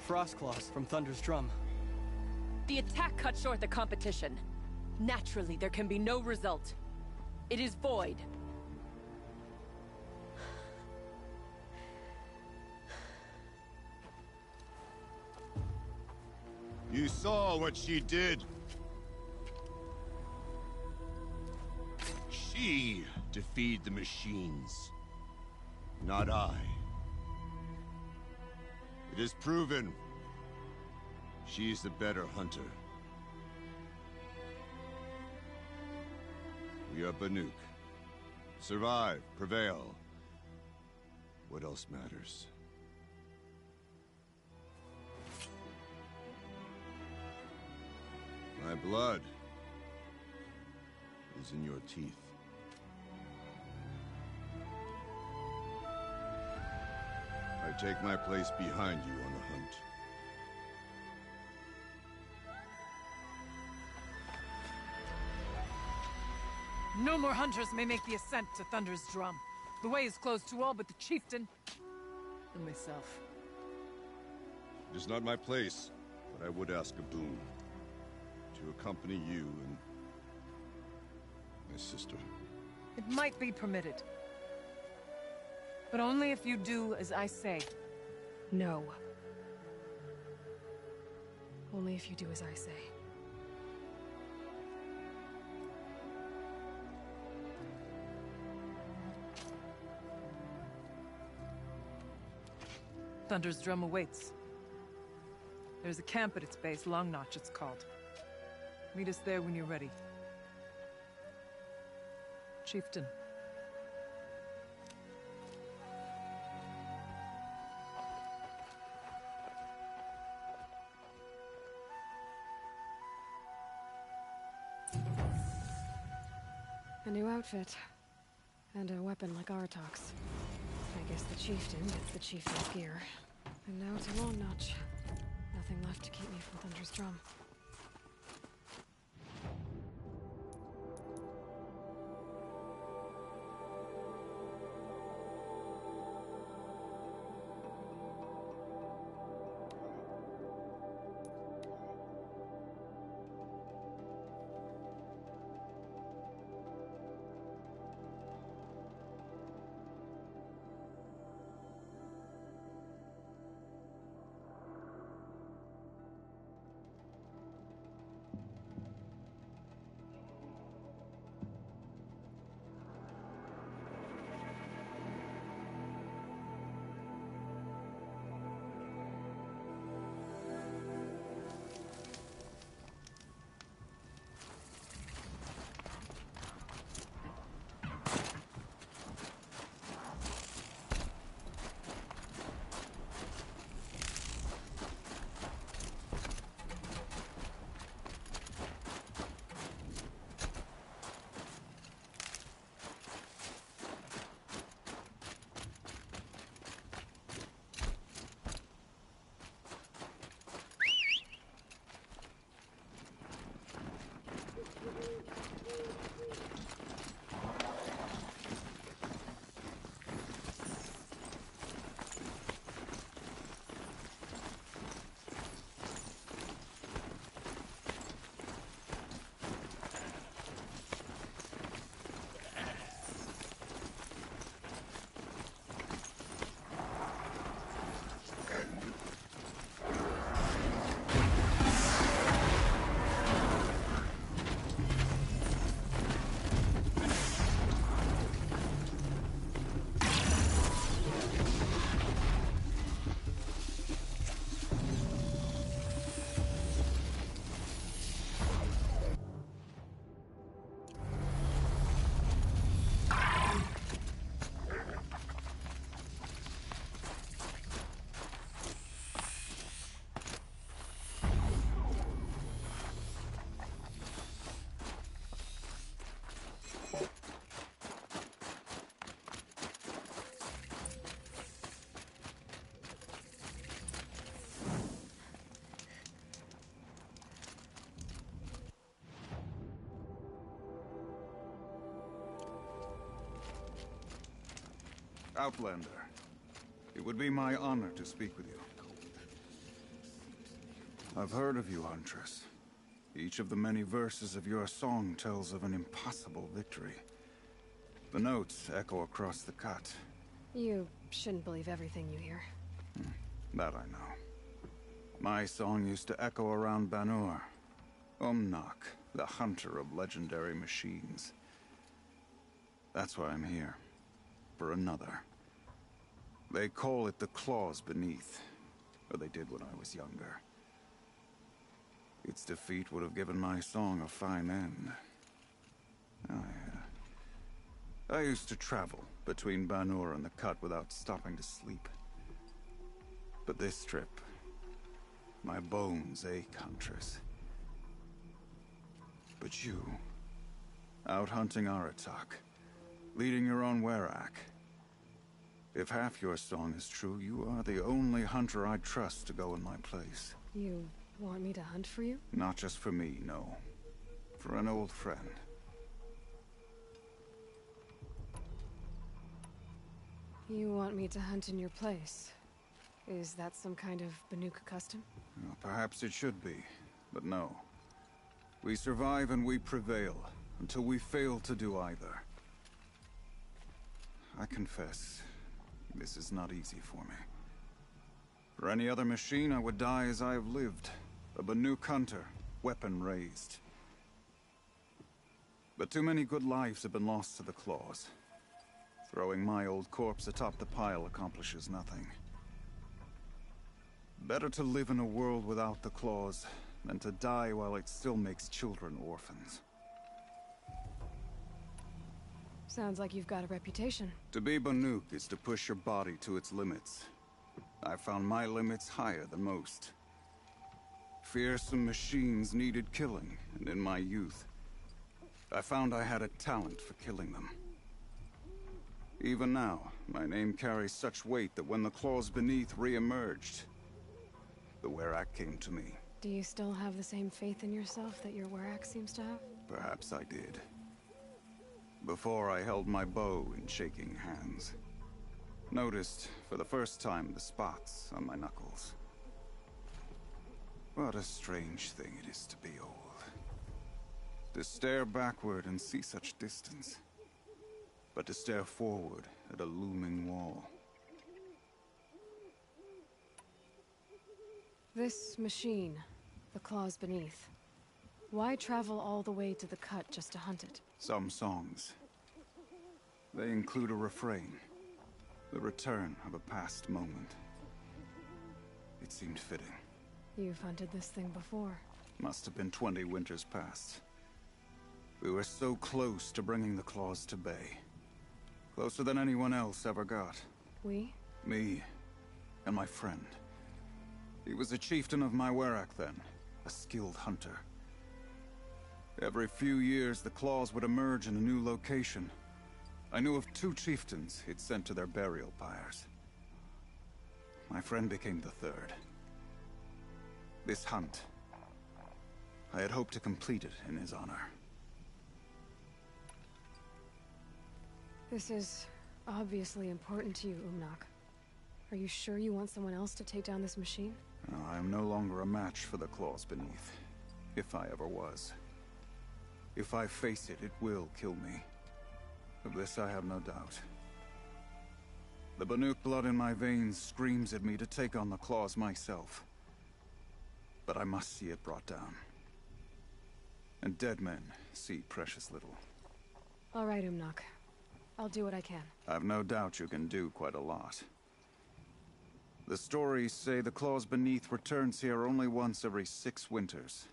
Frostclaws from Thunder's drum.
The attack cut short the competition. Naturally, there can be no result. It is void.
You saw what she did. She defeated the machines. Not I. It is proven. She is the better hunter. We are Banuk. Survive, prevail. What else matters? My blood is in your teeth. I take my place behind you on the hunt.
No more hunters may make the ascent to Thunder's Drum. The way is closed to all but the chieftain and myself.
It is not my place, but I would ask a boon. To accompany you and my sister.
It might be permitted. But only if you do as I say.
No. Only if you do as I say.
Thunder's Drum awaits. There's a camp at its base, Long Notch it's called. Meet us there when you're ready. Chieftain.
A new outfit. And a weapon like Artok's. I guess the chieftain gets the chieftain's gear. And now to Long Notch. Nothing left to keep me from Thunder's Drum.
Outlander, it would be my honor to speak with you. I've heard of you, Huntress. Each of the many verses of your song tells of an impossible victory. The notes echo across the cut.
You shouldn't believe everything you hear.
That I know. My song used to echo around Banur. Umnak, the hunter of legendary machines. That's why I'm here. For another. They call it the claws beneath. Or they did when I was younger. Its defeat would have given my song a fine end. I used to travel between Banur and the Cut without stopping to sleep. But this trip, my bones ache, Huntress. But you, out hunting Aratak, leading your own Werak. If half your song is true, you are the only hunter I'd trust to go in my place.
You want me to hunt for you?
Not just for me, no. For an old friend.
You want me to hunt in your place? Is that some kind of Banuk custom?
Well, perhaps it should be, but no. We survive and we prevail, until we fail to do either. I confess, this is not easy for me. For any other machine, I would die as I have lived. A Banuk hunter, weapon raised. But too many good lives have been lost to the claws. Throwing my old corpse atop the pile accomplishes nothing. Better to live in a world without the claws than to die while it still makes children orphans.
Sounds like you've got a reputation.
To be Banuk is to push your body to its limits. I found my limits higher than most. Fearsome machines needed killing, and in my youth, I found I had a talent for killing them. Even now, my name carries such weight that when the claws beneath re-emerged, the Werak came to me.
Do you still have the same faith in yourself that your Werak seems to have?
Perhaps I did. Before I held my bow in shaking hands. Noticed, for the first time, the spots on my knuckles. What a strange thing it is to be old. To stare backward and see such distance. But to stare forward at a looming wall.
This machine, the claws beneath. Why travel all the way to the Cut just to hunt it?
Some songs. They include a refrain. The return of a past moment. It seemed fitting.
You've hunted this thing before.
Must have been 20 winters past. We were so close to bringing the claws to bay. Closer than anyone else ever got.
We?
Me. And my friend. He was a chieftain of my Werak then. A skilled hunter. Every few years, the claws would emerge in a new location. I knew of 2 chieftains he'd sent to their burial pyres. My friend became the 3rd. This hunt, I had hoped to complete it in his honor.
This is obviously important to you, Umnak. Are you sure you want someone else to take down this machine?
No, I am no longer a match for the claws beneath. If I ever was. If I face it, it will kill me. Of this I have no doubt. The Banuk blood in my veins screams at me to take on the claws myself. But I must see it brought down. And dead men see precious little.
All right, Umnak. I'll do what I can.
I've no doubt you can do quite a lot. The stories say the claws beneath returns here only once every 6 winters.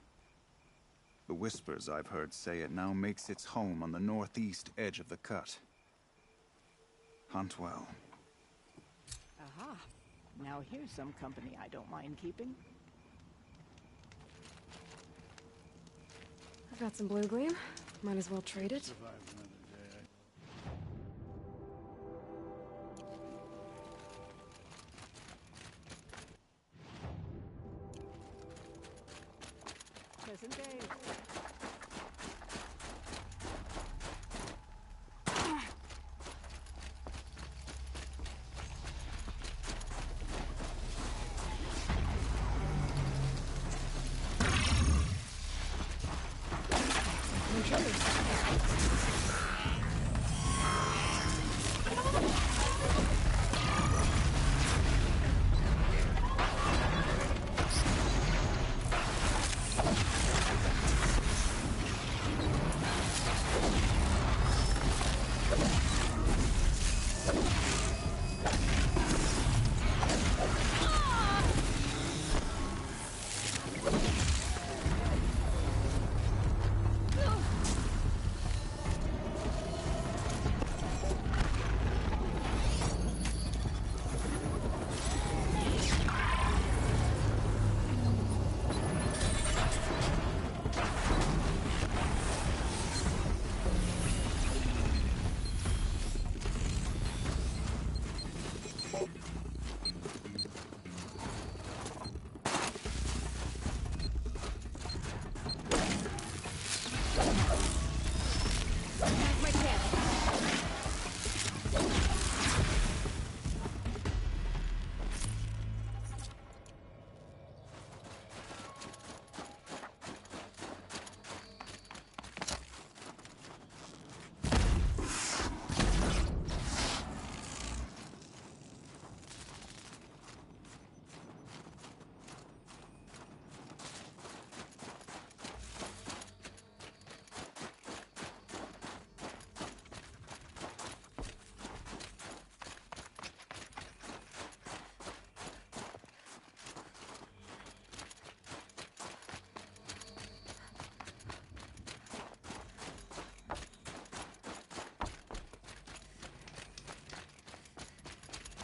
The whispers I've heard say it now makes its home on the northeast edge of the Cut. Hunt well.
Aha. Now here's some company I don't mind keeping.
I've got some blue gleam. Might as well trade it.
Pleasant days.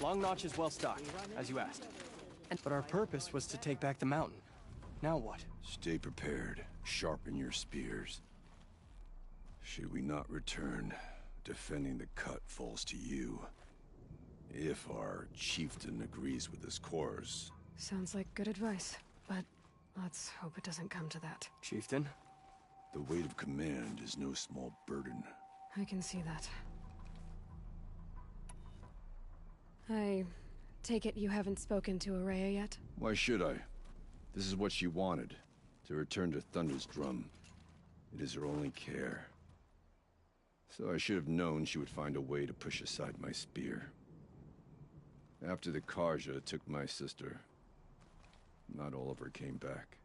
Long Notch is well stocked, as you asked. But our purpose was to take back the mountain. Now what?
Stay prepared. Sharpen your spears. Should we not return, defending the cut falls to you. If our chieftain agrees with his course.
Sounds like good advice, but let's hope it doesn't come to that.
Chieftain?
The weight of command is no small burden.
I can see that. I take it you haven't spoken to Araya yet?
Why should I? This is what she wanted, to return to Thunder's Drum. It is her only care. So I should have known she would find a way to push aside my spear. After the Karja took my sister, not all of her came back.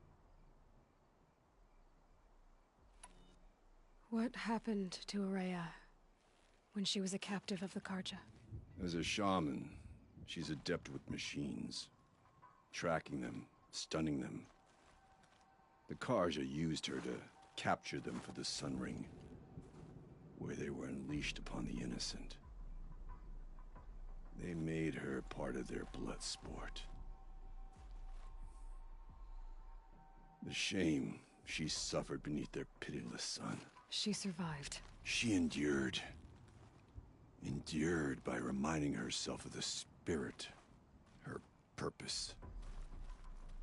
What happened to Araya when she was a captive of the Karja?
As a shaman, she's adept with machines. Tracking them, stunning them. The Karja used her to capture them for the Sun Ring, where they were unleashed upon the innocent. They made her part of their blood sport. The shame she suffered beneath their pitiless sun.
She survived.
She endured. Endured by reminding herself of the spirit, her purpose.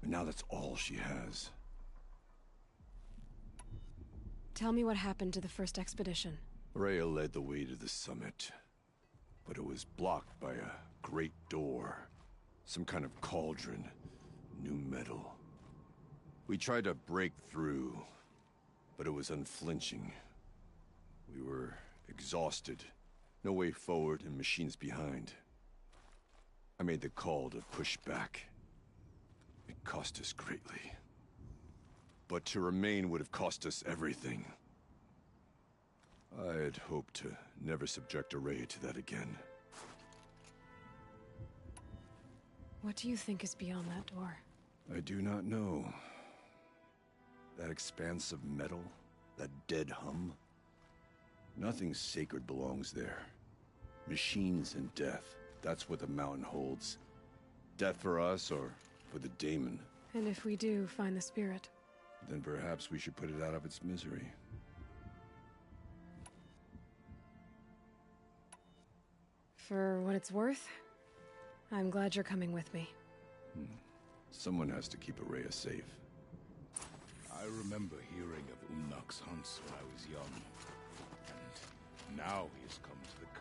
And now that's all she has.
Tell me what happened to the first expedition.
Rhea led the way to the summit, but it was blocked by a great door. Some kind of cauldron, new metal. We tried to break through, but it was unflinching. We were exhausted. No way forward and machines behind. I made the call to push back. It cost us greatly. But to remain would have cost us everything. I had hoped to never subject Araya to that again.
What do you think is beyond that door?
I do not know. That expanse of metal, that dead hum. Nothing sacred belongs there. Machines and death, that's what the mountain holds. Death for us or for the daemon.
And if we do find the spirit?
Then perhaps we should put it out of its misery.
For what it's worth, I'm glad you're coming with me.
Someone has to keep Araya safe.
I remember hearing of Umnak's hunts when I was young. And now he has come to the cut.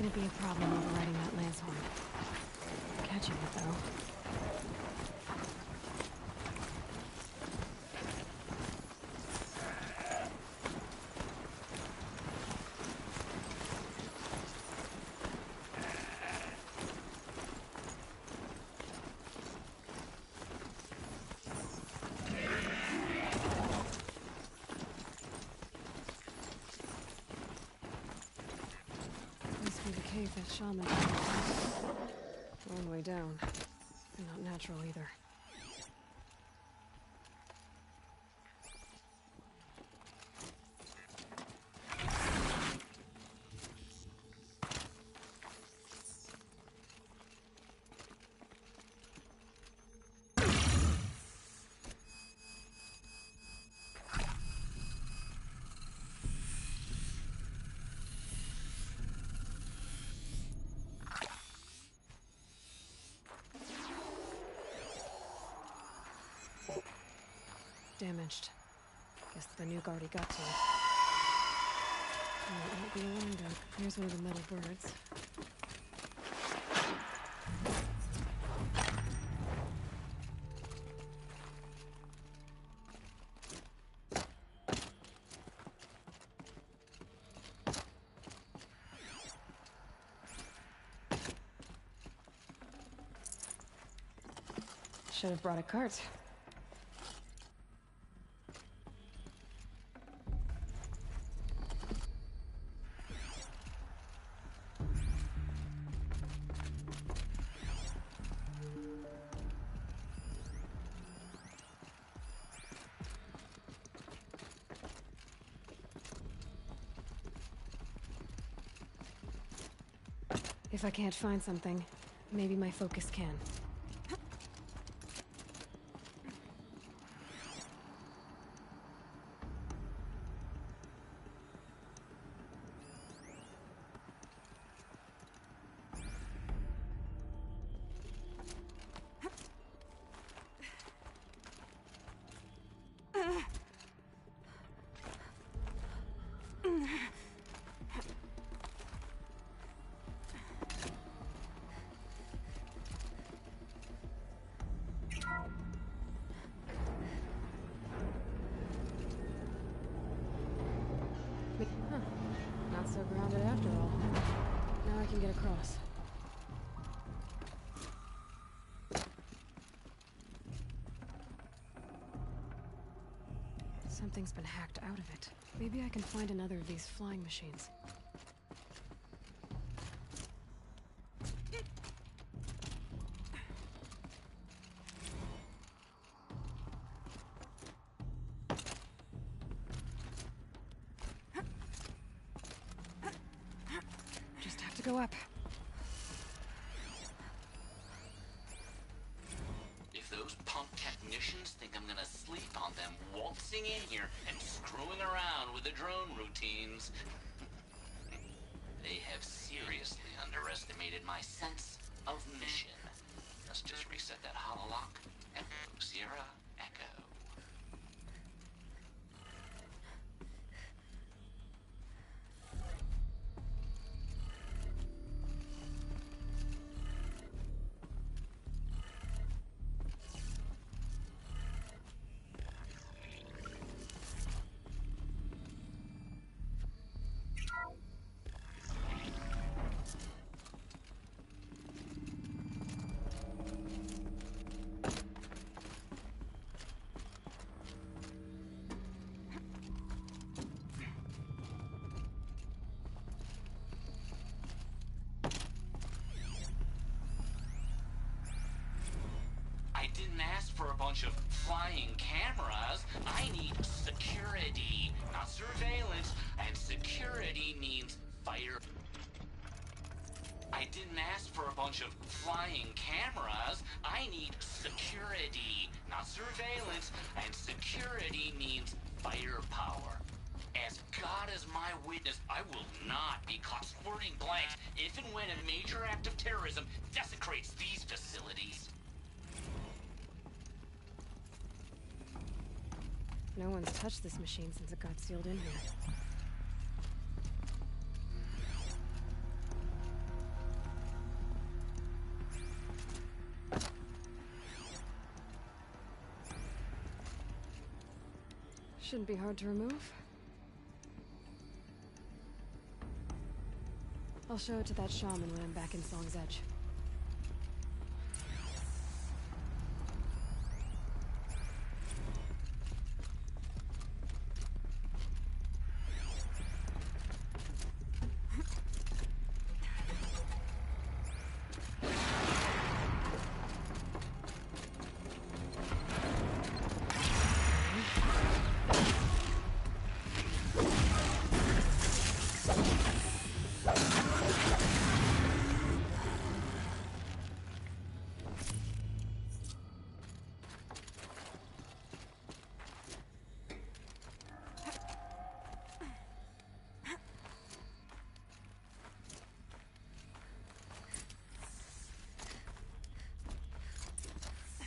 gonna be a problem overriding that lance horn. Catching it, though. Must be the cave that shaman. Long way down. And not natural either. Damaged. Guess the nuke already got to it. Oh, it won't be alone then. Here's one of the metal birds. Should have brought a cart. If I can't find something, maybe my focus can. Huh. Not so grounded after all. Now I can get across. Something's been hacked out of it. Maybe I can find another of these flying machines. Just have to go up.
If those punk technicians think I'm gonna sleep on them waltzing in here and screwing around with the drone routines, they have seriously underestimated my sense of mission. Let's just reset that hololock. Echo, Sierra, Echo. I didn't ask for a bunch of flying cameras. I need security, not surveillance. And security means fire. I didn't ask for a bunch of flying cameras. I need security, not surveillance. And security means firepower. As God is my witness, I will not be caught squirting blanks if and when a major act of terrorism desecrates these facilities.
No one's touched this machine since it got sealed in here. Shouldn't be hard to remove. I'll show it to that shaman when I'm back in Song's Edge.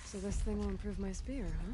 So this thing will improve my spear, huh?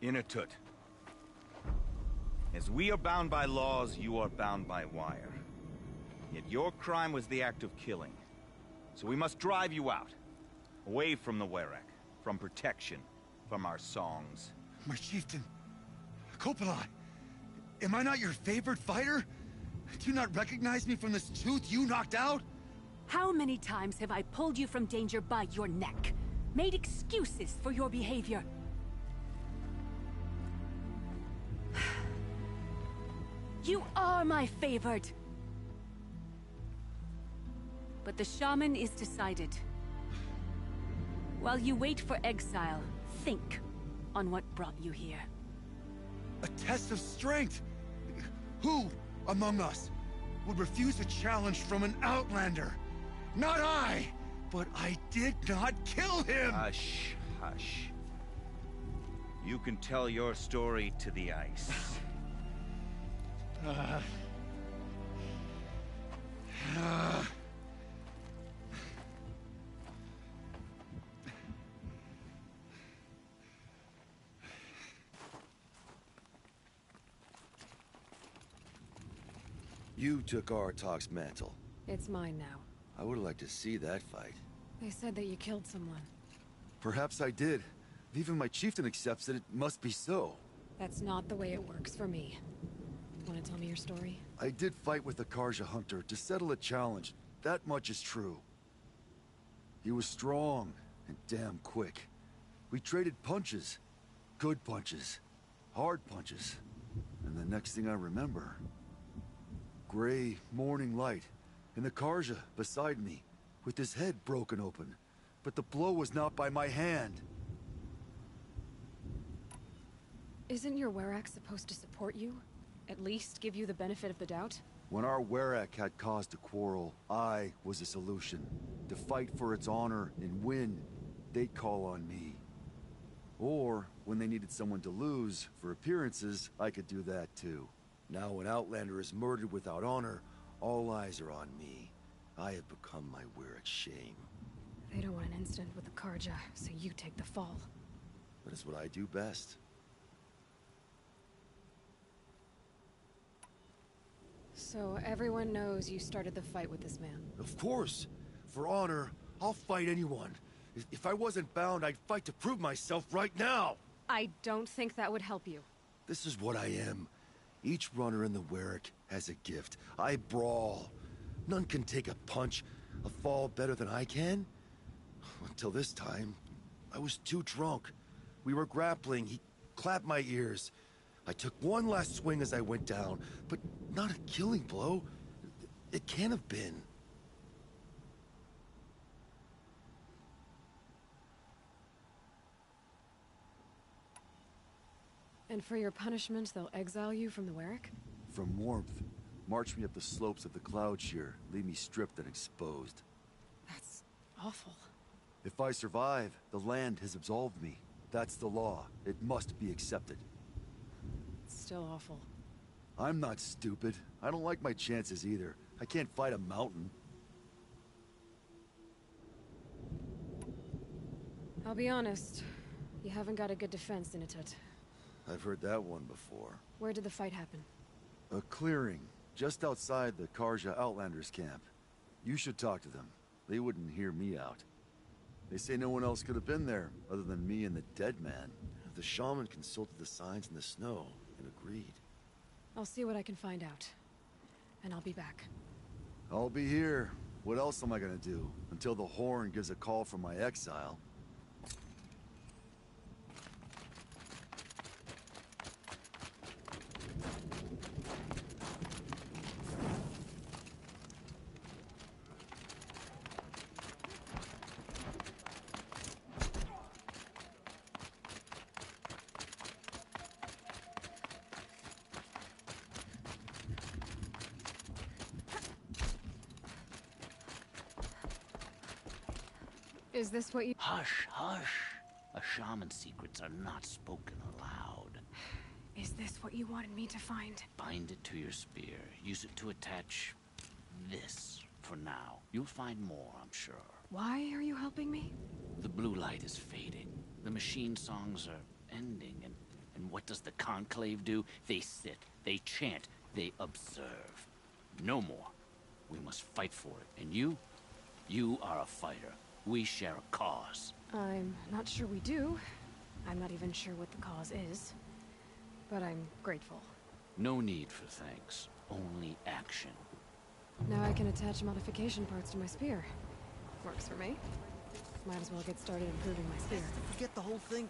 Inatut. As we are bound by laws, you are bound by wire. Yet your crime was the act of killing. So we must drive you out. Away from the Werak. From protection. From our songs.
My chieftain. Kopalai. Am I not your favorite fighter? Do you not recognize me from this tooth you knocked out?
How many times have I pulled you from danger by your neck? Made excuses for your behavior? You are my favored. But the shaman is decided. While you wait for exile, think on what brought you here.
A test of strength! Who among us would refuse a challenge from an outlander? Not I! But I did not kill him!
Hush, hush. You can tell your story to the ice.
You took Artok's mantle.
It's mine now.
I would like to see that fight.
They said that you killed someone.
Perhaps I did. If even my chieftain accepts it, it must be so.
That's not the way it works for me. Want to tell me your story?
I did fight with the Karja hunter to settle a challenge. That much is true. He was strong and damn quick. We traded punches. Good punches. Hard punches. And the next thing I remember... gray morning light, and the Karja beside me, with his head broken open. But the blow was not by my hand.
Isn't your Werak supposed to support you? At least give you the benefit of the doubt?
When our Werak had cause to quarrel, I was the solution. To fight for its honor and win, they'd call on me. Or, when they needed someone to lose, for appearances, I could do that too. Now when Outlander is murdered without honor, all eyes are on me. I have become my Werak's shame.
They don't want an incident with the Karja, so you take the fall.
But it's what I do best.
So everyone knows you started the fight with this man?
Of course! For honor, I'll fight anyone. If I wasn't bound, I'd fight to prove myself right now!
I don't think that would help you.
This is what I am. Each runner in the Werak has a gift. I brawl. None can take a punch, a fall better than I can. Until this time, I was too drunk. We were grappling. He clapped my ears. I took one last swing as I went down, but not a killing blow. It can't have been.
And for your punishment, they'll exile you from the Werak?
From warmth. March me up the slopes of the Cloud Shear, leave me stripped and exposed.
That's awful.
If I survive, the land has absolved me. That's the law. It must be accepted.
It's still awful.
I'm not stupid. I don't like my chances either. I can't fight a mountain.
I'll be honest. You haven't got a good defense, Initut.
I've heard that one before.
Where did the fight happen?
A clearing, just outside the Karja Outlanders camp. You should talk to them. They wouldn't hear me out. They say no one else could have been there, other than me and the dead man. The shaman consulted the signs in the snow and agreed.
I'll see what I can find out. And I'll be back.
I'll be here. What else am I gonna do? Until the Horn gives a call from my exile.
Is this what you—
Hush, hush. A shaman's secrets are not spoken aloud.
Is this what you wanted me to find?
Bind it to your spear. Use it to attach this for now. You'll find more, I'm sure.
Why are you helping me?
The blue light is fading. The machine songs are ending. And what does the Conclave do? They sit, they chant, they observe. No more. We must fight for it. And you are a fighter. We share a cause.
I'm not sure we do. I'm not even sure what the cause is. But I'm grateful.
No need for thanks. Only action.
Now I can attach modification parts to my spear. Works for me. Might as well get started improving my spear.
Forget the whole thing.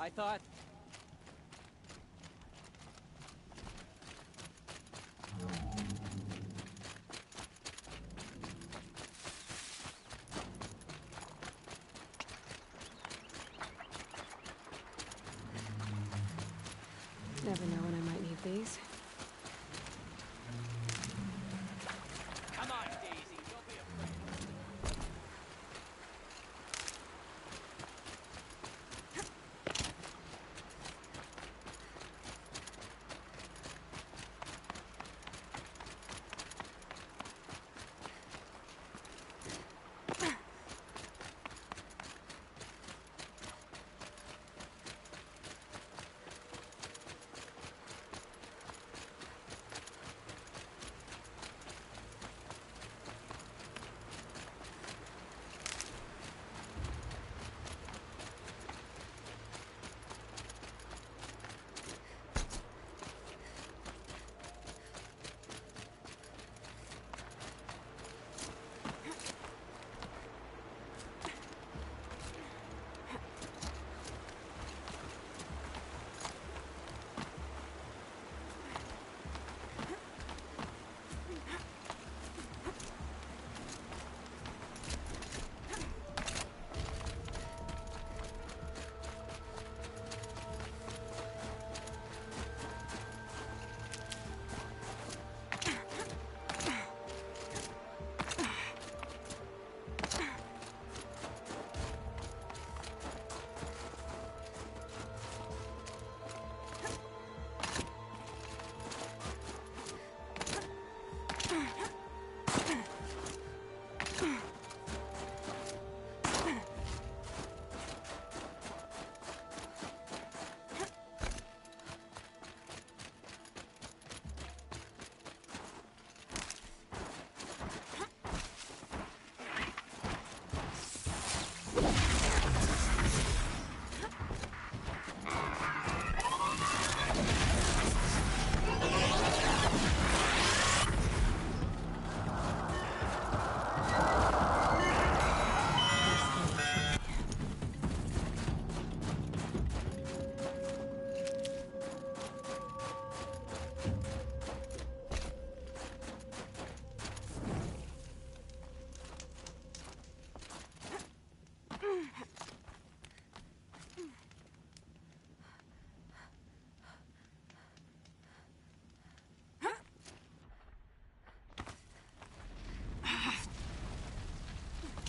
I thought...
Never know when I might need these.
Come on, Daisy, don't be afraid.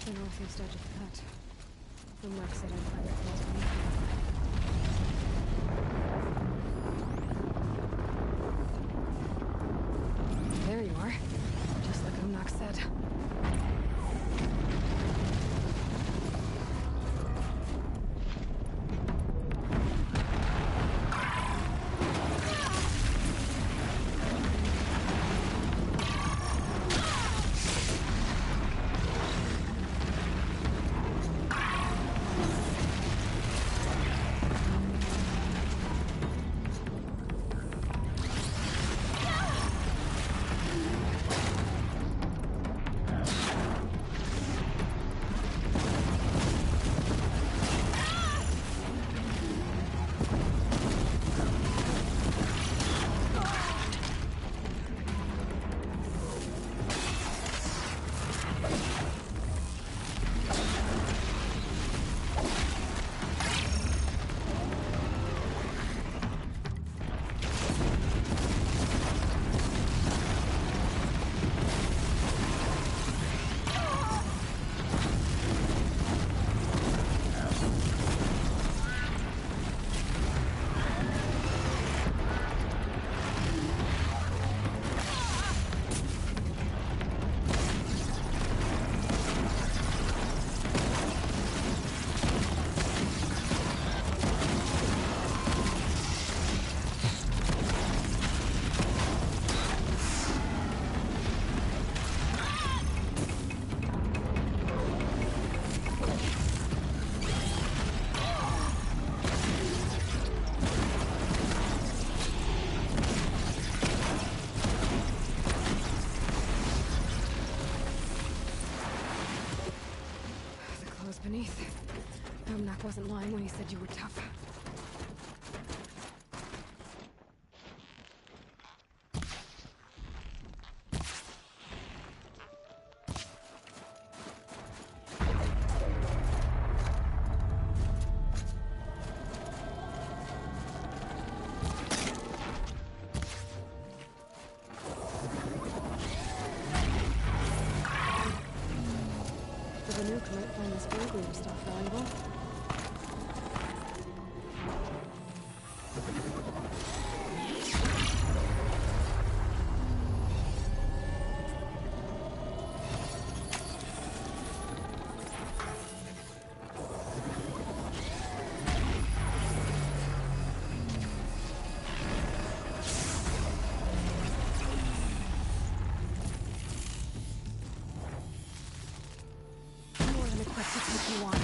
The northeast edge of the cut. The mark said I'd find the claws beneath me. There you are. Just like Umnak said. Beneath. Umnak wasn't lying when he said you were tough. Banuk might find this burglar stuff valuable. More than equipped to take you on.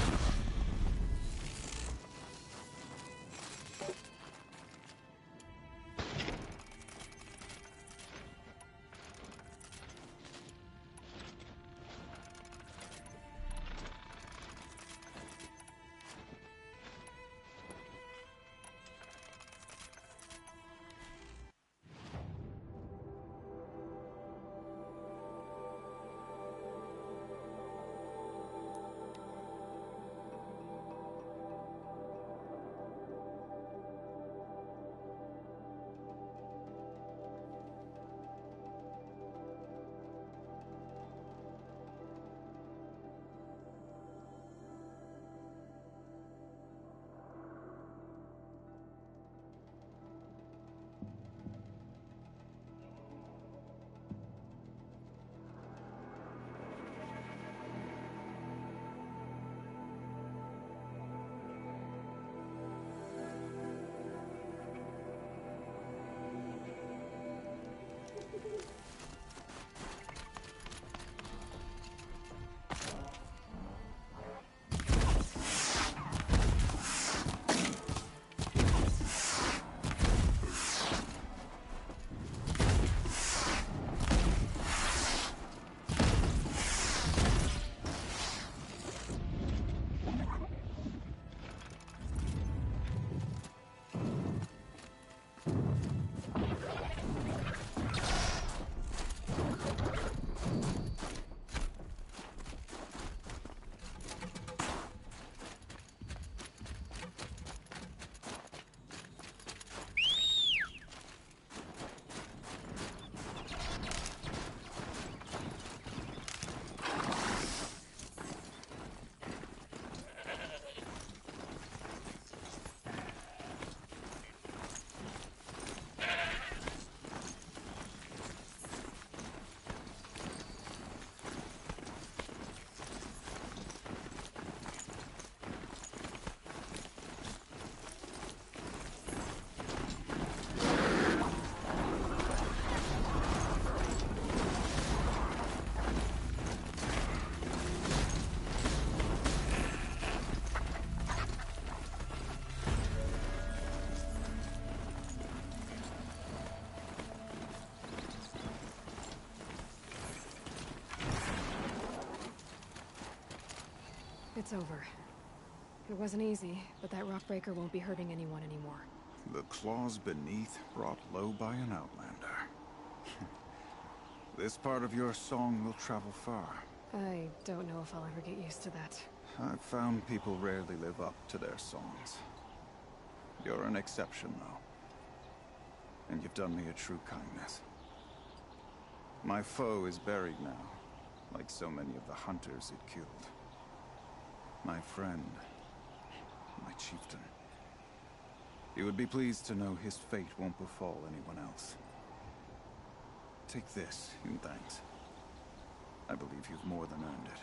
It's over. It wasn't easy, but that rock breaker won't be hurting anyone anymore.
The claws beneath brought low by an outlander. This part of your song will travel far.
I don't know if I'll ever get used to that.
I've found people rarely live up to their songs. You're an exception, though. And you've done me a true kindness. My foe is buried now, like so many of the hunters it killed. My friend, my chieftain. You would be pleased to know his fate won't befall anyone else. Take this in thanks. I believe you've more than earned it.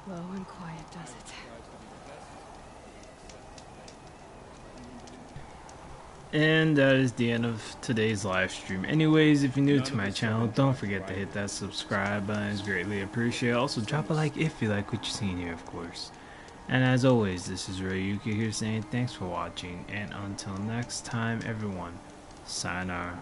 Low and quiet does it.
And that is the end of today's live stream. Anyways, if you're new to my channel, don't forget to hit that subscribe button. It's greatly appreciated. Also, drop a like if you like what you're seeing here, of course. And as always, this is Rayuka here saying thanks for watching. And until next time, everyone, sayonara.